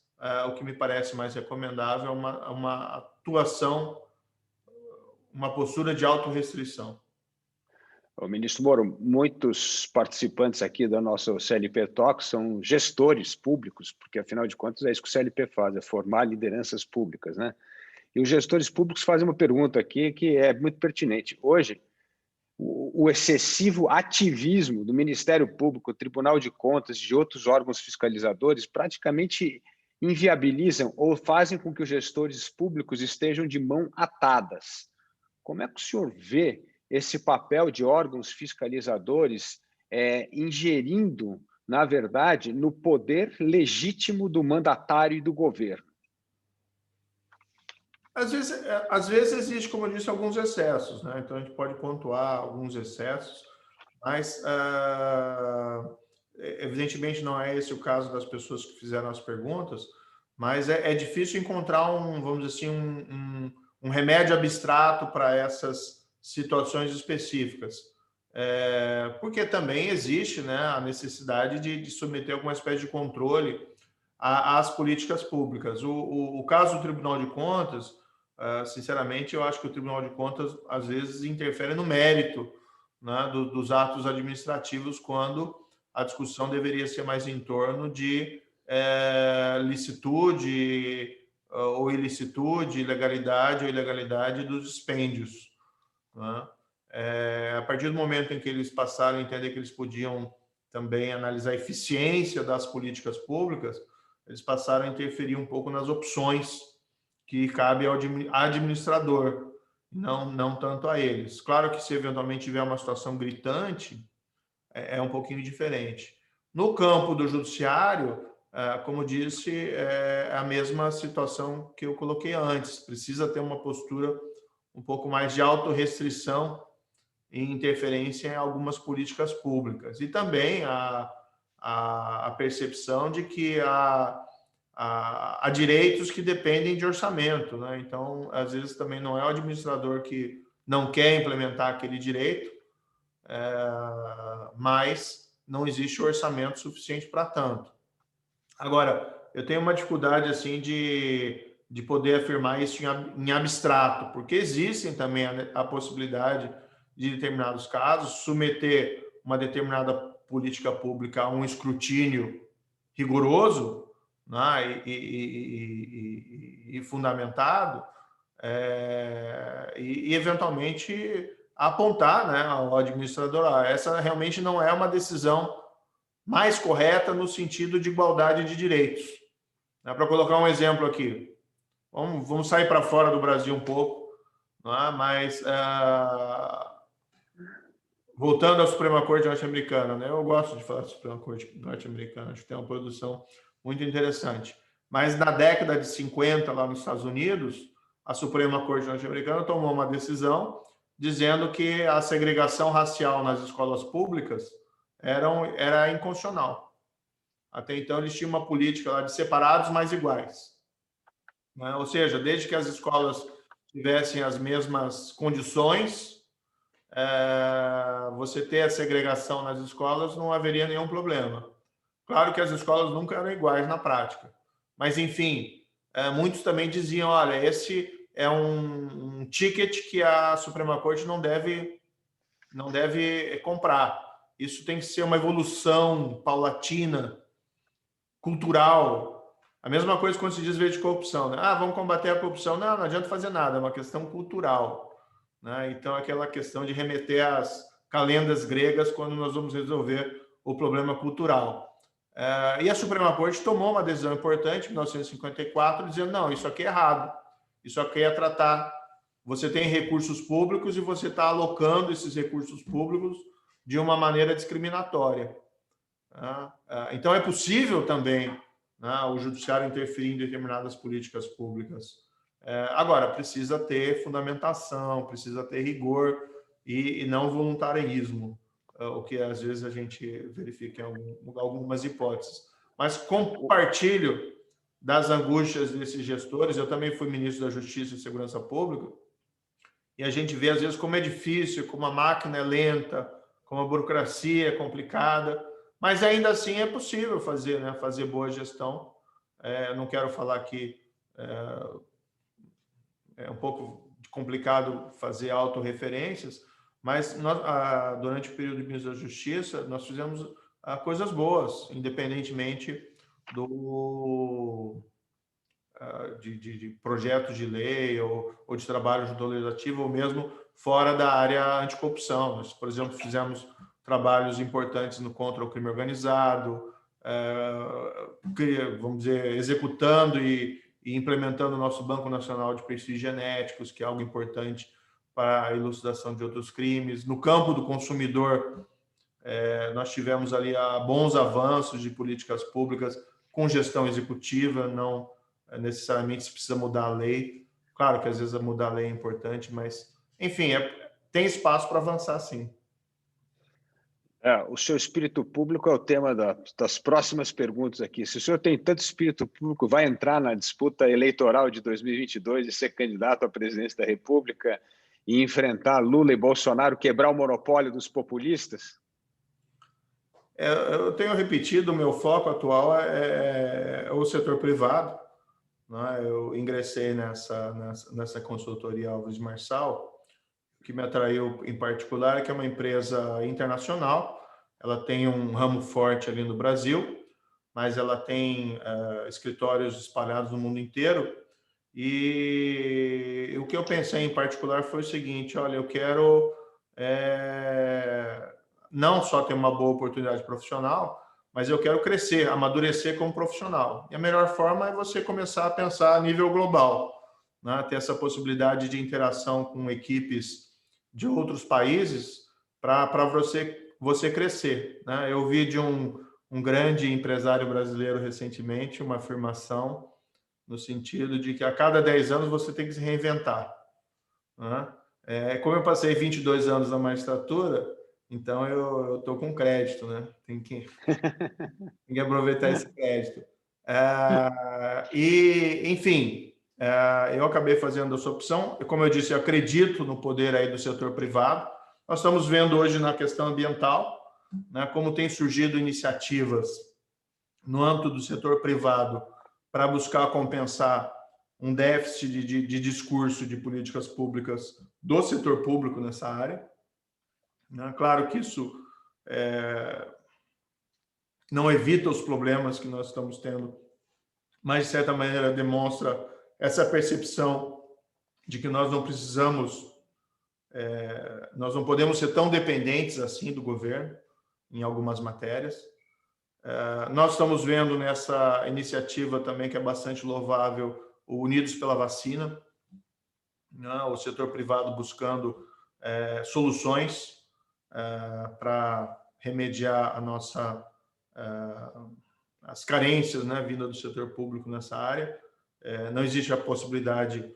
o que me parece mais recomendável é uma atuação, uma postura de autorrestrição. O ministro Moro, muitos participantes aqui do nosso CLP Talk são gestores públicos, porque, afinal de contas, é isso que o CLP faz, é formar lideranças públicas, né? E os gestores públicos fazem uma pergunta aqui que é muito pertinente. Hoje, o excessivo ativismo do Ministério Público, Tribunal de Contas e de outros órgãos fiscalizadores praticamente inviabilizam ou fazem com que os gestores públicos estejam de mão atadas. Como é que o senhor vê esse papel de órgãos fiscalizadores ingerindo, na verdade, no poder legítimo do mandatário e do governo? Às vezes existe, como eu disse, alguns excessos, né? Então a gente pode pontuar alguns excessos, mas evidentemente não é esse o caso das pessoas que fizeram as perguntas, mas é difícil encontrar vamos dizer assim, um remédio abstrato para essas situações específicas. Porque também existe, né, a necessidade de submeter alguma espécie de controle às políticas públicas. O caso do Tribunal de Contas, sinceramente, eu acho que o Tribunal de Contas, às vezes, interfere no mérito, né, dos atos administrativos, quando a discussão deveria ser mais em torno de licitude ou ilicitude, legalidade ou ilegalidade dos dispêndios, né? A partir do momento em que eles passaram a entender que eles podiam também analisar a eficiência das políticas públicas, eles passaram a interferir um pouco nas opções que cabe ao administrador, não tanto a eles. Claro que se eventualmente tiver uma situação gritante, é um pouquinho diferente. No campo do judiciário, como disse, é a mesma situação que eu coloquei antes. Precisa ter uma postura um pouco mais de autorrestrição e interferência em algumas políticas públicas. E também a percepção de que há direitos que dependem de orçamento, né? Então, às vezes, também não é o administrador que não quer implementar aquele direito, mas não existe orçamento suficiente para tanto. Agora, eu tenho uma dificuldade assim de poder afirmar isso em abstrato, porque existem também a possibilidade de determinados casos submeter uma determinada política pública a um escrutínio rigoroso, né, e fundamentado, e eventualmente apontar, né, ao administrador, essa realmente não é uma decisão mais correta no sentido de igualdade de direitos. Para colocar um exemplo aqui, vamos sair para fora do Brasil um pouco, não é? Mas voltando à Suprema Corte norte-americana, né? Eu gosto de falar da Suprema Corte norte-americana, acho que tem uma produção muito interessante. Mas na década de 50, lá nos Estados Unidos, a Suprema Corte norte-americana tomou uma decisão dizendo que a segregação racial nas escolas públicas era inconstitucional. Até então, eles tinham uma política lá de separados, mas iguais. Né? Ou seja, desde que as escolas tivessem as mesmas condições, você ter a segregação nas escolas não haveria nenhum problema. Claro que as escolas nunca eram iguais na prática. Mas, enfim, muitos também diziam, olha, esse é um ticket que a Suprema Corte não deve comprar. Isso tem que ser uma evolução paulatina, cultural. A mesma coisa quando se diz de corrupção, né? Vamos combater a corrupção. Não adianta fazer nada, é uma questão cultural. Né? Então, aquela questão de remeter às calendas gregas quando nós vamos resolver o problema cultural. E a Suprema Corte tomou uma decisão importante, em 1954, dizendo, não, isso aqui é errado. Isso aqui é tratar... Você tem recursos públicos e você está alocando esses recursos públicos de uma maneira discriminatória. Então, é possível também, né, o judiciário interferir em determinadas políticas públicas. Agora, precisa ter fundamentação, precisa ter rigor e não voluntarismo, o que às vezes a gente verifica em algumas hipóteses. Mas compartilho das angústias desses gestores. Eu também fui ministro da Justiça e Segurança Pública, e a gente vê às vezes como é difícil, como a máquina é lenta, como a burocracia é complicada, mas ainda assim é possível fazer, né? Fazer boa gestão. Não quero falar que é um pouco complicado fazer autorreferências, mas nós, durante o período de ministro da Justiça, nós fizemos coisas boas, independentemente de projetos de lei ou de trabalho junto ao legislativo, ou mesmo fora da área anticorrupção. Nós, por exemplo, fizemos trabalhos importantes contra o crime organizado, vamos dizer, executando e implementando o nosso Banco Nacional de Perfis Genéticos, que é algo importante para a elucidação de outros crimes. No campo do consumidor, nós tivemos ali bons avanços de políticas públicas com gestão executiva, não necessariamente se precisa mudar a lei. Claro que às vezes mudar a lei é importante, mas, enfim, tem espaço para avançar, sim. O seu espírito público é o tema das próximas perguntas aqui. Se o senhor tem tanto espírito público, vai entrar na disputa eleitoral de 2022 e ser candidato à presidência da República e enfrentar Lula e Bolsonaro, quebrar o monopólio dos populistas? Eu tenho repetido, o meu foco atual é o setor privado. Né? Eu ingressei nessa consultoria Alves Marçal. O que me atraiu em particular é que é uma empresa internacional, ela tem um ramo forte ali no Brasil, mas ela tem escritórios espalhados no mundo inteiro, e o que eu pensei em particular foi o seguinte: olha, eu quero não só ter uma boa oportunidade profissional, mas eu quero crescer, amadurecer como profissional. E a melhor forma é você começar a pensar a nível global, né? Ter essa possibilidade de interação com equipes de outros países para você crescer. Né? Eu vi de um grande empresário brasileiro recentemente uma afirmação no sentido de que a cada 10 anos você tem que se reinventar. Né? Como eu passei 22 anos na magistratura, então eu estou com crédito, né? Tem que aproveitar esse crédito. Enfim, eu acabei fazendo essa opção. Como eu disse, eu acredito no poder aí do setor privado. Nós estamos vendo hoje na questão ambiental, né, como tem surgido iniciativas no âmbito do setor privado para buscar compensar um déficit de discurso de políticas públicas do setor público nessa área. Claro que isso não evita os problemas que nós estamos tendo, mas, de certa maneira, demonstra essa percepção de que nós não precisamos nós não podemos ser tão dependentes assim do governo em algumas matérias. Nós estamos vendo nessa iniciativa também, que é bastante louvável, o Unidos pela Vacina, né? O setor privado buscando soluções para remediar as carências, né, vinda do setor público nessa área. Não existe a possibilidade,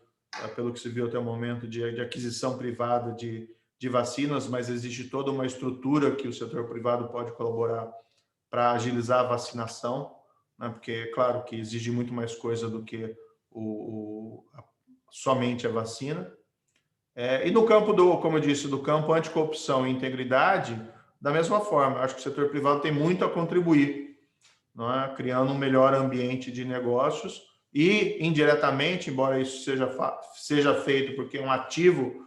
pelo que se viu até o momento, de aquisição privada de vacinas, mas existe toda uma estrutura que o setor privado pode colaborar para agilizar a vacinação, né, porque é claro que exige muito mais coisa do que somente a vacina. E no campo como eu disse, do campo anticorrupção e integridade, da mesma forma, acho que o setor privado tem muito a contribuir, não é? Criando um melhor ambiente de negócios e, indiretamente, embora isso seja feito porque é um ativo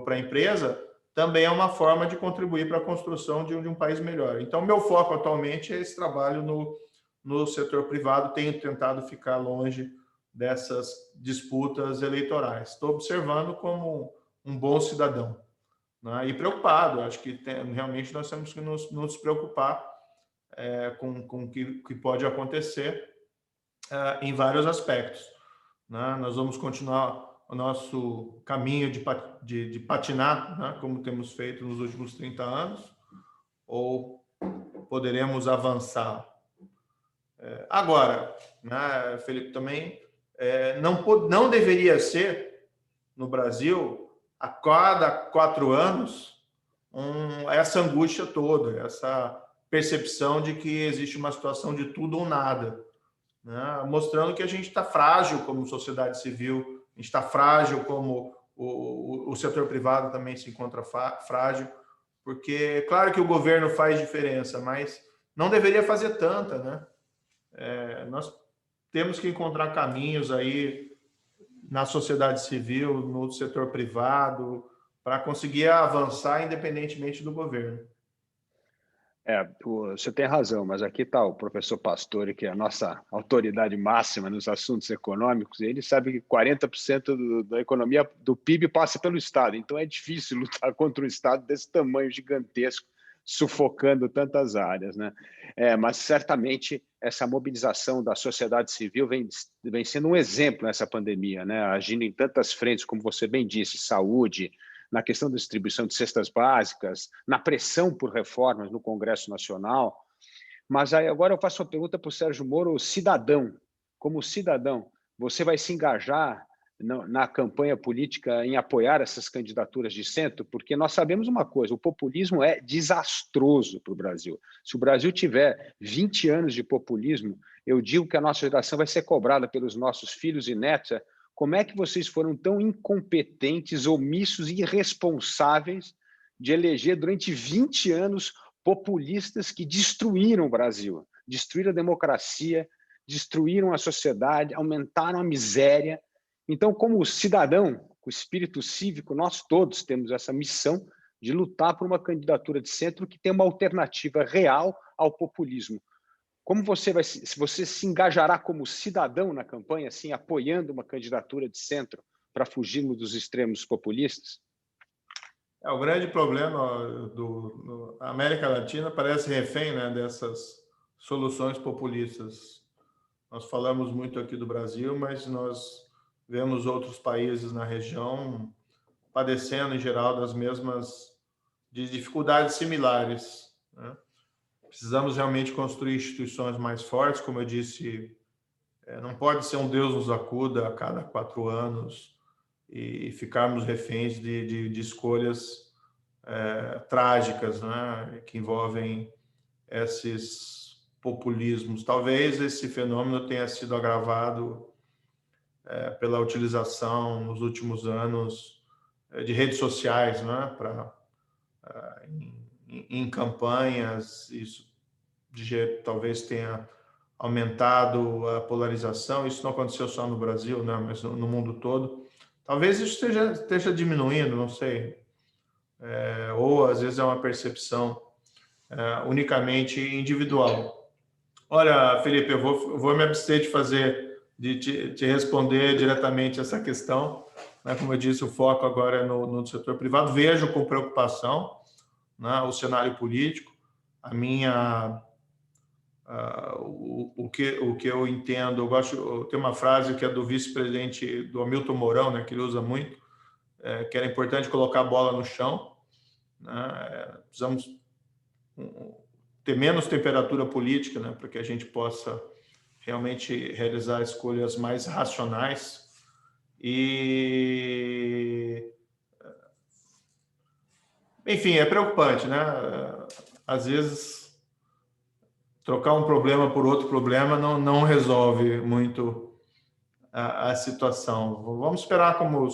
para a empresa, também é uma forma de contribuir para a construção de um país melhor. Então, meu foco atualmente é esse trabalho no setor privado, tenho tentado ficar longe dessas disputas eleitorais. Estou observando como um bom cidadão, né? E preocupado. Acho que realmente nós temos que nos preocupar com o que pode acontecer em vários aspectos, né? Nós vamos continuar o nosso caminho de patinar, né, como temos feito nos últimos 30 anos, ou poderemos avançar. Agora, né, Felipe, também não deveria ser, no Brasil, a cada 4 anos, essa angústia toda, essa percepção de que existe uma situação de tudo ou nada, né? Mostrando que a gente está frágil como sociedade civil, a gente está frágil como o setor privado também se encontra frágil, porque, claro que o governo faz diferença, mas não deveria fazer tanta, né? Nós temos que encontrar caminhos aí na sociedade civil, no setor privado, para conseguir avançar independentemente do governo. Você tem razão, mas aqui está o professor Pastore, que é a nossa autoridade máxima nos assuntos econômicos, e ele sabe que 40% da economia do PIB passa pelo Estado, então é difícil lutar contra um Estado desse tamanho gigantesco, sufocando tantas áreas, né? Mas certamente essa mobilização da sociedade civil vem sendo um exemplo nessa pandemia, né? Agindo em tantas frentes, como você bem disse, saúde, na questão da distribuição de cestas básicas, na pressão por reformas no Congresso Nacional. Mas aí agora eu faço uma pergunta para o Sérgio Moro, cidadão. Como cidadão, você vai se engajar na campanha política em apoiar essas candidaturas de centro? Porque nós sabemos uma coisa, o populismo é desastroso para o Brasil. Se o Brasil tiver 20 anos de populismo, eu digo que a nossa geração vai ser cobrada pelos nossos filhos e netos. Como é que vocês foram tão incompetentes, omissos e irresponsáveis de eleger durante 20 anos populistas que destruíram o Brasil, destruíram a democracia, destruíram a sociedade, aumentaram a miséria? Então, como cidadão, com espírito cívico, nós todos temos essa missão de lutar por uma candidatura de centro que tenha uma alternativa real ao populismo. Como você se engajará como cidadão na campanha, assim, apoiando uma candidatura de centro para fugirmos dos extremos populistas? O grande problema da América Latina parece refém, né, dessas soluções populistas. Nós falamos muito aqui do Brasil, mas nós vemos outros países na região padecendo, em geral, das mesmas dificuldades similares, né? Precisamos realmente construir instituições mais fortes, como eu disse, não pode ser um Deus nos acuda a cada 4 anos e ficarmos reféns de escolhas trágicas, né, que envolvem esses populismos. Talvez esse fenômeno tenha sido agravado pela utilização nos últimos anos de redes sociais, né, em campanhas. Isso talvez tenha aumentado a polarização. Isso não aconteceu só no Brasil, né, mas no mundo todo. Talvez isso esteja diminuindo, não sei. Ou às vezes é uma percepção unicamente individual. Olha, Felipe, eu vou me abster de fazer te responder diretamente essa questão. Né? Como eu disse, o foco agora é no setor privado. Vejo com preocupação, né, o cenário político. O que eu entendo, tem uma frase que é do vice-presidente do Hamilton Mourão, né, que ele usa muito, que era importante colocar a bola no chão. Né? Precisamos ter menos temperatura política, né, para que a gente possa realmente realizar escolhas mais racionais. E, enfim, é preocupante, né? Às vezes, trocar um problema por outro problema não resolve muito a situação. Vamos esperar como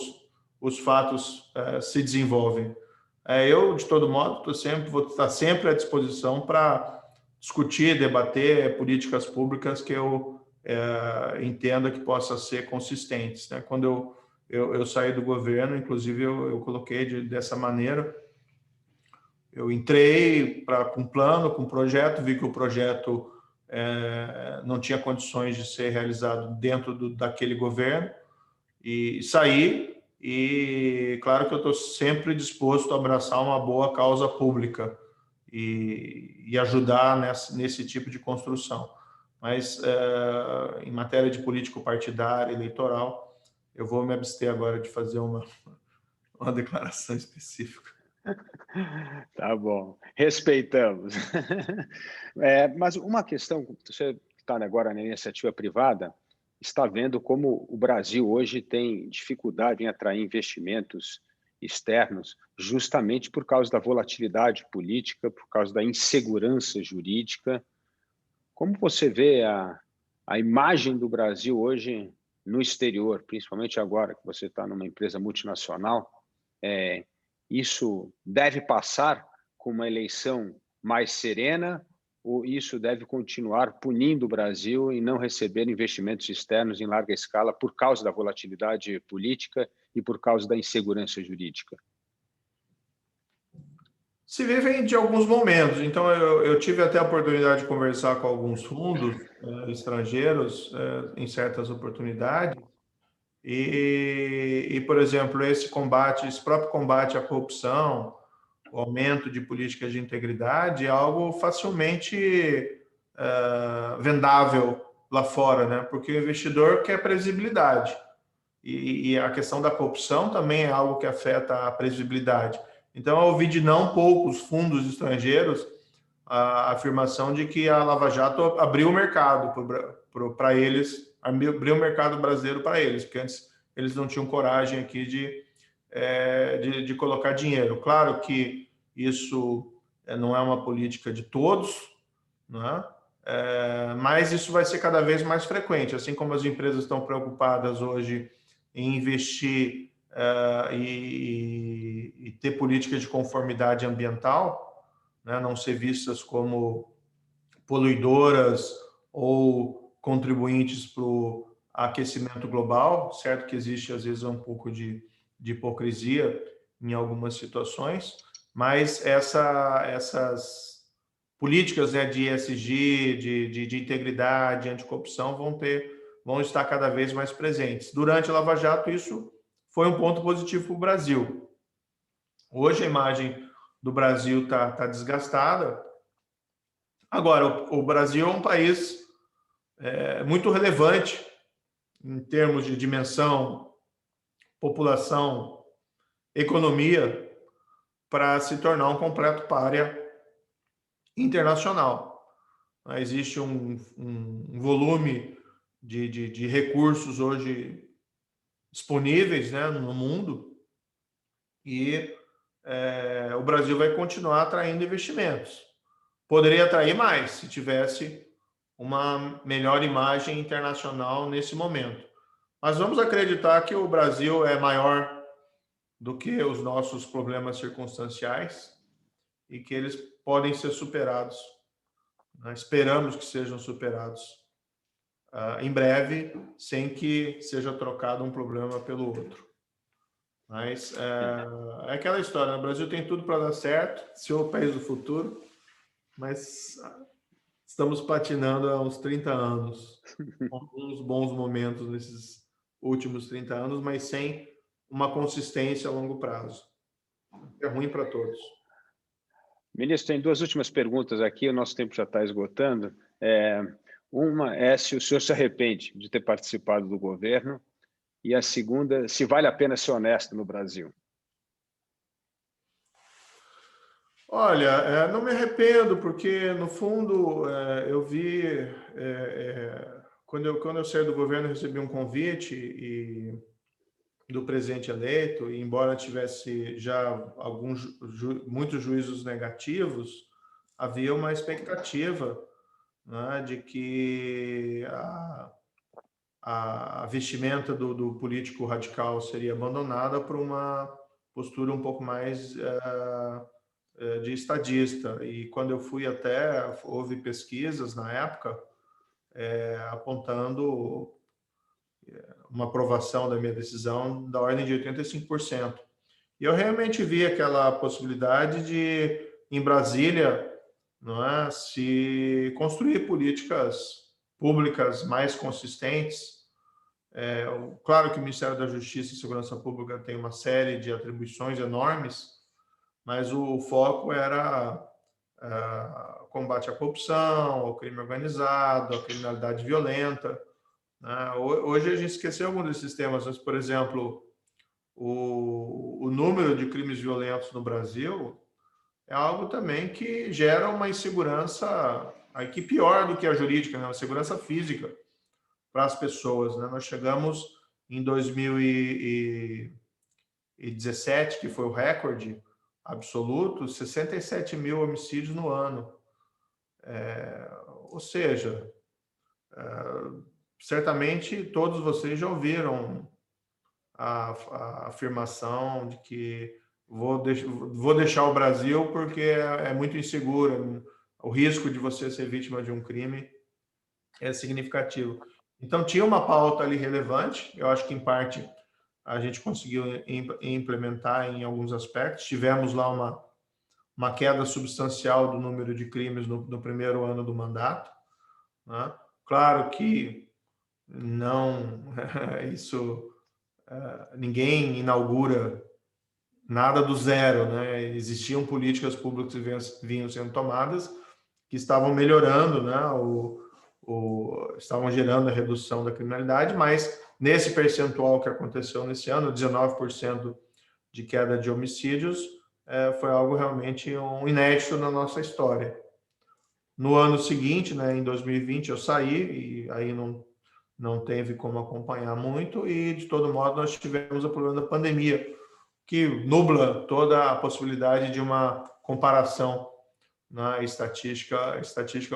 os fatos se desenvolvem. Eu, de todo modo, vou estar sempre à disposição para discutir, debater políticas públicas que eu entenda que possam ser consistentes. Né? Quando eu saí do governo, inclusive, eu coloquei dessa maneira. Eu entrei com um plano, com um projeto, vi que o projeto não tinha condições de ser realizado dentro daquele governo, e saí. E claro que eu estou sempre disposto a abraçar uma boa causa pública e ajudar nesse tipo de construção. Mas em matéria de político partidário, eleitoral, eu vou me abster agora de fazer uma declaração específica. Tá bom, respeitamos. Mas uma questão, você está agora na iniciativa privada, está vendo como o Brasil hoje tem dificuldade em atrair investimentos externos, justamente por causa da volatilidade política, por causa da insegurança jurídica. Como você vê a imagem do Brasil hoje no exterior, principalmente agora que você está numa empresa multinacional? Isso deve passar com uma eleição mais serena, ou isso deve continuar punindo o Brasil em não receber investimentos externos em larga escala por causa da volatilidade política e por causa da insegurança jurídica? Se vivem de alguns momentos. Então, eu tive até a oportunidade de conversar com alguns fundos estrangeiros em certas oportunidades. Por exemplo, esse próprio combate à corrupção, o aumento de políticas de integridade é algo facilmente vendável lá fora, né? Porque o investidor quer previsibilidade. E a questão da corrupção também é algo que afeta a previsibilidade. Então, eu ouvi de não poucos fundos estrangeiros a afirmação de que a Lava Jato abriu o mercado para eles, abriu o mercado brasileiro para eles, porque antes eles não tinham coragem aqui de colocar dinheiro. Claro que isso não é uma política de todos, né? Mas isso vai ser cada vez mais frequente, assim como as empresas estão preocupadas hoje em investir e ter políticas de conformidade ambiental, né? Não ser vistas como poluidoras ou contribuintes para o aquecimento global, certo que existe às vezes um pouco de hipocrisia em algumas situações, mas essas políticas, né, de ESG, de integridade, anticorrupção vão estar cada vez mais presentes. Durante a Lava Jato, isso foi um ponto positivo para o Brasil. Hoje a imagem do Brasil está desgastada. Agora, o Brasil é um país muito relevante em termos de dimensão, população, economia, para se tornar um completo pária internacional. Existe um volume de recursos hoje disponíveis, né, no mundo, e o Brasil vai continuar atraindo investimentos. Poderia atrair mais se tivesse uma melhor imagem internacional nesse momento. Mas vamos acreditar que o Brasil é maior do que os nossos problemas circunstanciais e que eles podem ser superados. Esperamos que sejam superados em breve, sem que seja trocado um problema pelo outro. Mas é aquela história, né? O Brasil tem tudo para dar certo, se é o país do futuro, mas estamos patinando há uns 30 anos, com alguns bons momentos nesses últimos 30 anos, mas sem uma consistência a longo prazo. É ruim para todos. Ministro, tem duas últimas perguntas aqui, o nosso tempo já está esgotando. Uma é se o senhor se arrepende de ter participado do governo, e a segunda, se vale a pena ser honesto no Brasil. Olha, não me arrependo, porque, no fundo, eu vi... quando eu saí do governo, eu recebi um convite do presidente eleito, e embora tivesse já muitos juízos negativos, havia uma expectativa, né, de que a vestimenta do político radical seria abandonada por uma postura um pouco mais de estadista. E quando eu fui até, houve pesquisas na época apontando uma aprovação da minha decisão da ordem de 85%. E eu realmente vi aquela possibilidade de, em Brasília, não é, se construir políticas públicas mais consistentes. Claro que o Ministério da Justiça e Segurança Pública tem uma série de atribuições enormes, mas o foco era combate à corrupção, ao crime organizado, à criminalidade violenta. Hoje a gente esqueceu alguns desses temas, mas, por exemplo, o número de crimes violentos no Brasil é algo também que gera uma insegurança aqui pior do que a jurídica, né? Uma segurança física para as pessoas, né? Nós chegamos em 2017, que foi o recorde absoluto, 67 mil homicídios no ano. Ou seja, certamente todos vocês já ouviram a afirmação de que vou deixar o Brasil porque é muito inseguro, o risco de você ser vítima de um crime é significativo. Então, tinha uma pauta ali relevante, eu acho que, em parte, a gente conseguiu implementar em alguns aspectos. Tivemos lá uma queda substancial do número de crimes no primeiro ano do mandato, né? Claro que não, ninguém inaugura nada do zero, né? Existiam políticas públicas que vinham sendo tomadas que estavam melhorando, né? Estavam gerando a redução da criminalidade, mas nesse percentual que aconteceu nesse ano, 19% de queda de homicídios, foi algo realmente inédito na nossa história. No ano seguinte, né, em 2020, eu saí e aí não teve como acompanhar muito, e de todo modo nós tivemos o problema da pandemia, que nubla toda a possibilidade de uma comparação na estatística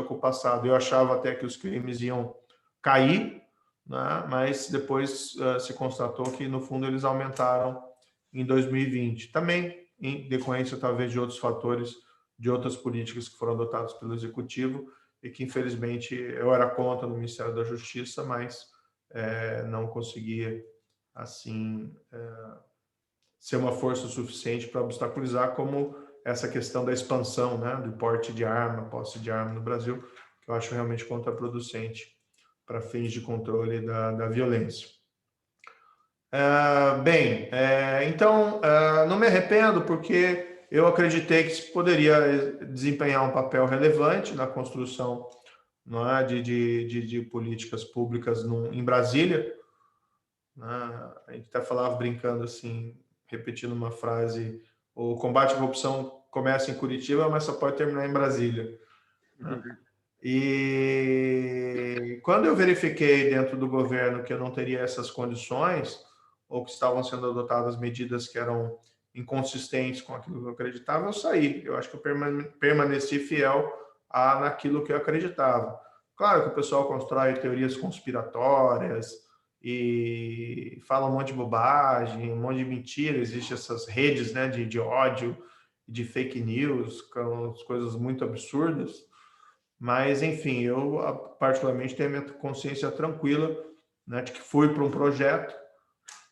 com o passado. Eu achava até que os crimes iam cair, né, mas depois se constatou que, no fundo, eles aumentaram em 2020. Também em decorrência, talvez, de outros fatores, de outras políticas que foram adotadas pelo Executivo, e que, infelizmente, eu era contra no Ministério da Justiça, mas não conseguia, assim, ser uma força suficiente para obstaculizar, como essa questão da expansão, né, do porte de arma, posse de arma no Brasil, que eu acho realmente contraproducente para fins de controle da violência. Então, não me arrependo, porque eu acreditei que se poderia desempenhar um papel relevante na construção, não é, de políticas públicas em Brasília, né? A gente até falava brincando assim, repetindo uma frase: o combate à corrupção começa em Curitiba, mas só pode terminar em Brasília, né? E quando eu verifiquei dentro do governo que eu não teria essas condições, ou que estavam sendo adotadas medidas que eram inconsistentes com aquilo que eu acreditava, eu saí. Eu acho que eu permaneci fiel naquilo que eu acreditava. Claro que o pessoal constrói teorias conspiratórias e fala um monte de bobagem, um monte de mentira. Existem essas redes, né, de ódio, de fake news, com coisas muito absurdas. Mas, enfim, eu particularmente tenho a minha consciência tranquila, né, de que fui para um projeto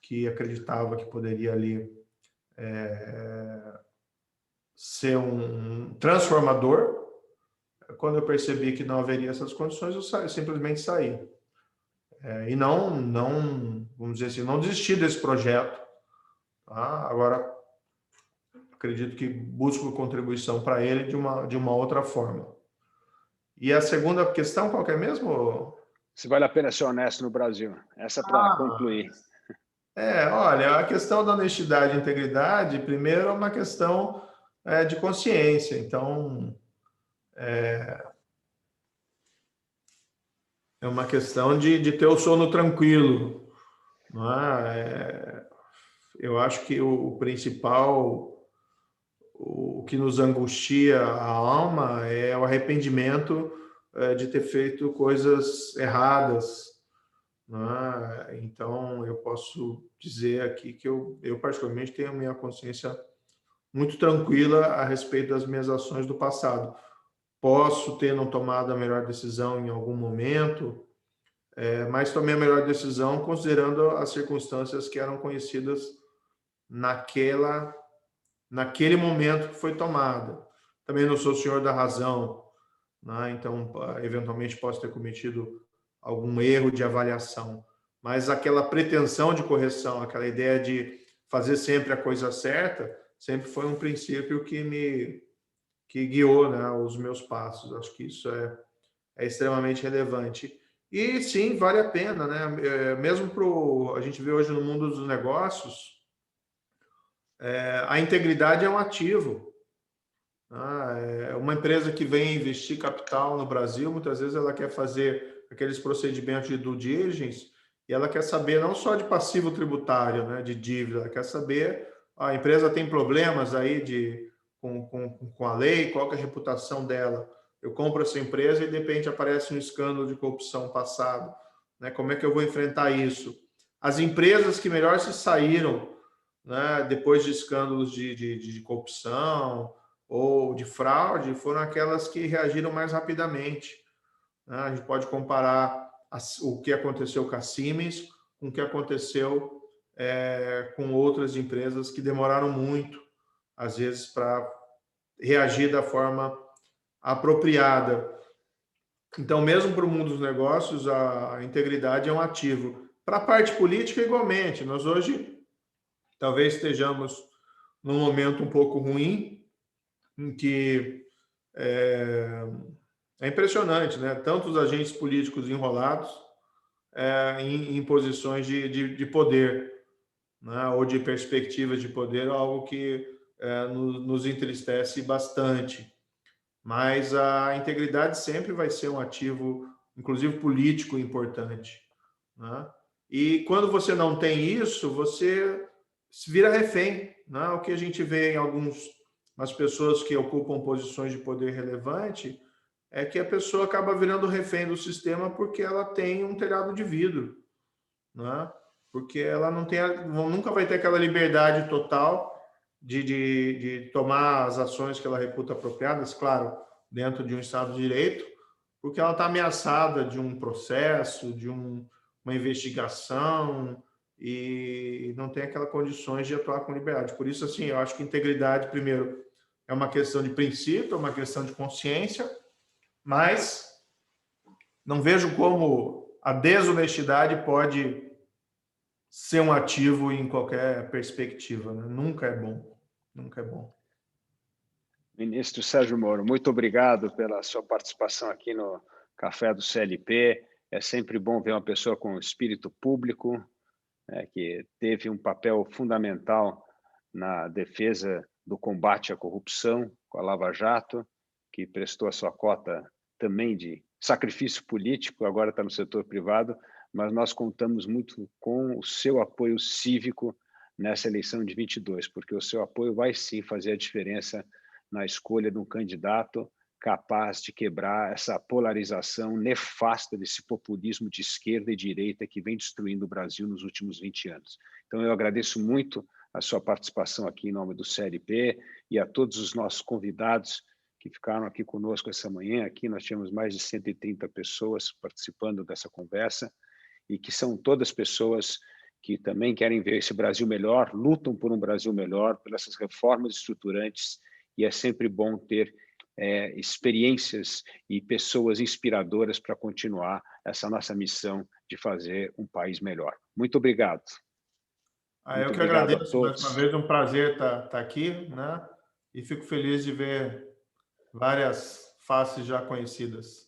que acreditava que poderia ali ser um transformador, quando eu percebi que não haveria essas condições, eu simplesmente saí. E não, vamos dizer assim, não desisti desse projeto. Tá? Agora, acredito que busco contribuição para ele de uma outra forma. E a segunda questão, qual que é mesmo? Se vale a pena ser honesto no Brasil. Essa para concluir. Olha, a questão da honestidade e integridade, primeiro, é uma questão de consciência. Então, é uma questão de ter o sono tranquilo. Não é? Eu acho que o principal, o que nos angustia a alma é o arrependimento de ter feito coisas erradas. Não é? Então, eu posso dizer aqui que eu particularmente tenho a minha consciência muito tranquila a respeito das minhas ações do passado. Posso ter não tomado a melhor decisão em algum momento, mas tomei a melhor decisão considerando as circunstâncias que eram conhecidas naquele momento que foi tomada. Também não sou senhor da razão, né? Então, eventualmente, posso ter cometido algum erro de avaliação. Mas aquela pretensão de correção, aquela ideia de fazer sempre a coisa certa, sempre foi um princípio que guiou, né, os meus passos. Acho que isso é extremamente relevante. E sim, vale a pena, né? Mesmo a gente vê hoje no mundo dos negócios, a integridade é um ativo. Uma empresa que vem investir capital no Brasil, muitas vezes ela quer fazer aqueles procedimentos de due diligence e ela quer saber não só de passivo tributário, né, de dívida, ela quer saber a empresa tem problemas aí com a lei, qual que é a reputação dela. Eu compro essa empresa e de repente aparece um escândalo de corrupção passado, né? Como é que eu vou enfrentar isso? As empresas que melhor se saíram, né, depois de escândalos de corrupção ou de fraude, foram aquelas que reagiram mais rapidamente, né? A gente pode comparar o que aconteceu com a Siemens com o que aconteceu com outras empresas que demoraram muito, às vezes, para reagir da forma apropriada. Então, mesmo para o mundo dos negócios, a integridade é um ativo. Para a parte política, igualmente. Nós hoje talvez estejamos num momento um pouco ruim, em que é impressionante, né? Tantos agentes políticos enrolados em posições de poder, né? Ou de perspectivas de poder, algo que nos entristece bastante. Mas a integridade sempre vai ser um ativo, inclusive político, importante, né? E quando você não tem isso, você se vira refém, né? O que a gente vê em as pessoas que ocupam posições de poder relevante é que a pessoa acaba virando refém do sistema porque ela tem um telhado de vidro, né? Porque ela nunca vai ter aquela liberdade total de tomar as ações que ela reputa apropriadas, claro, dentro de um Estado de Direito, porque ela está ameaçada de um processo, de uma investigação e não tem aquelas condições de atuar com liberdade. Por isso, assim, eu acho que integridade, primeiro, é uma questão de princípio, é uma questão de consciência, mas não vejo como a desonestidade pode ser um ativo em qualquer perspectiva, né? Nunca é bom, nunca é bom. Ministro Sérgio Moro, muito obrigado pela sua participação aqui no Café do CLP. É sempre bom ver uma pessoa com espírito público, que teve um papel fundamental na defesa do combate à corrupção com a Lava Jato, que prestou a sua cota também de sacrifício político, agora está no setor privado, mas nós contamos muito com o seu apoio cívico nessa eleição de 22, porque o seu apoio vai sim fazer a diferença na escolha de um candidato capaz de quebrar essa polarização nefasta desse populismo de esquerda e direita que vem destruindo o Brasil nos últimos 20 anos. Então, eu agradeço muito a sua participação aqui em nome do CLP e a todos os nossos convidados que ficaram aqui conosco essa manhã. Aqui nós tínhamos mais de 130 pessoas participando dessa conversa e que são todas pessoas que também querem ver esse Brasil melhor, lutam por um Brasil melhor, pelas reformas estruturantes, e é sempre bom ter experiências e pessoas inspiradoras para continuar essa nossa missão de fazer um país melhor. Muito obrigado. Eu Muito que obrigado a agradeço mais uma todos. vez, um prazer estar aqui, né? E fico feliz de ver várias faces já conhecidas.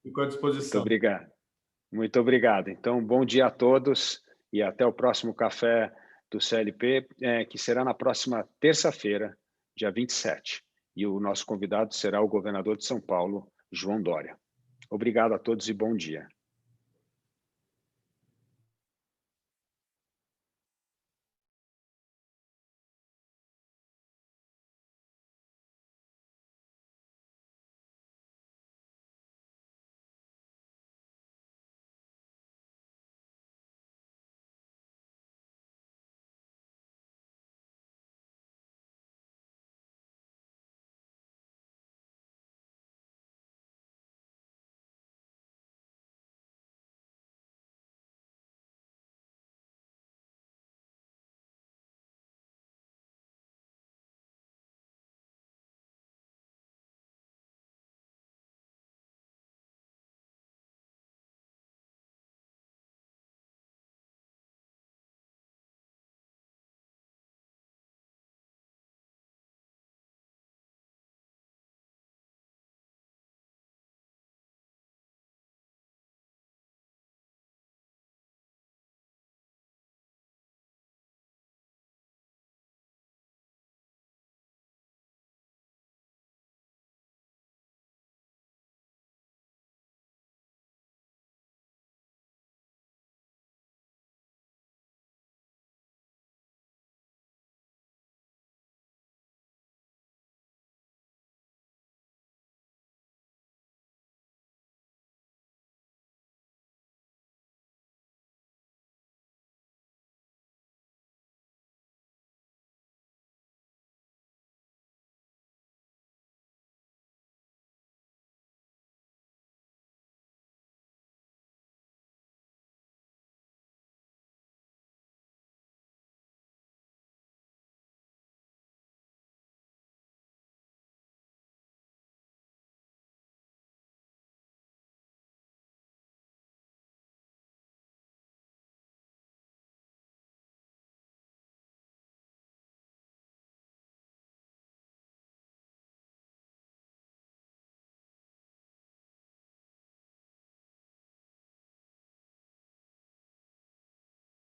Fico à Muito disposição. obrigado. Muito obrigado. Então, bom dia a todos e até o próximo café do CLP, que será na próxima terça-feira, dia 27. E o nosso convidado será o governador de São Paulo, João Dória. Obrigado a todos e bom dia.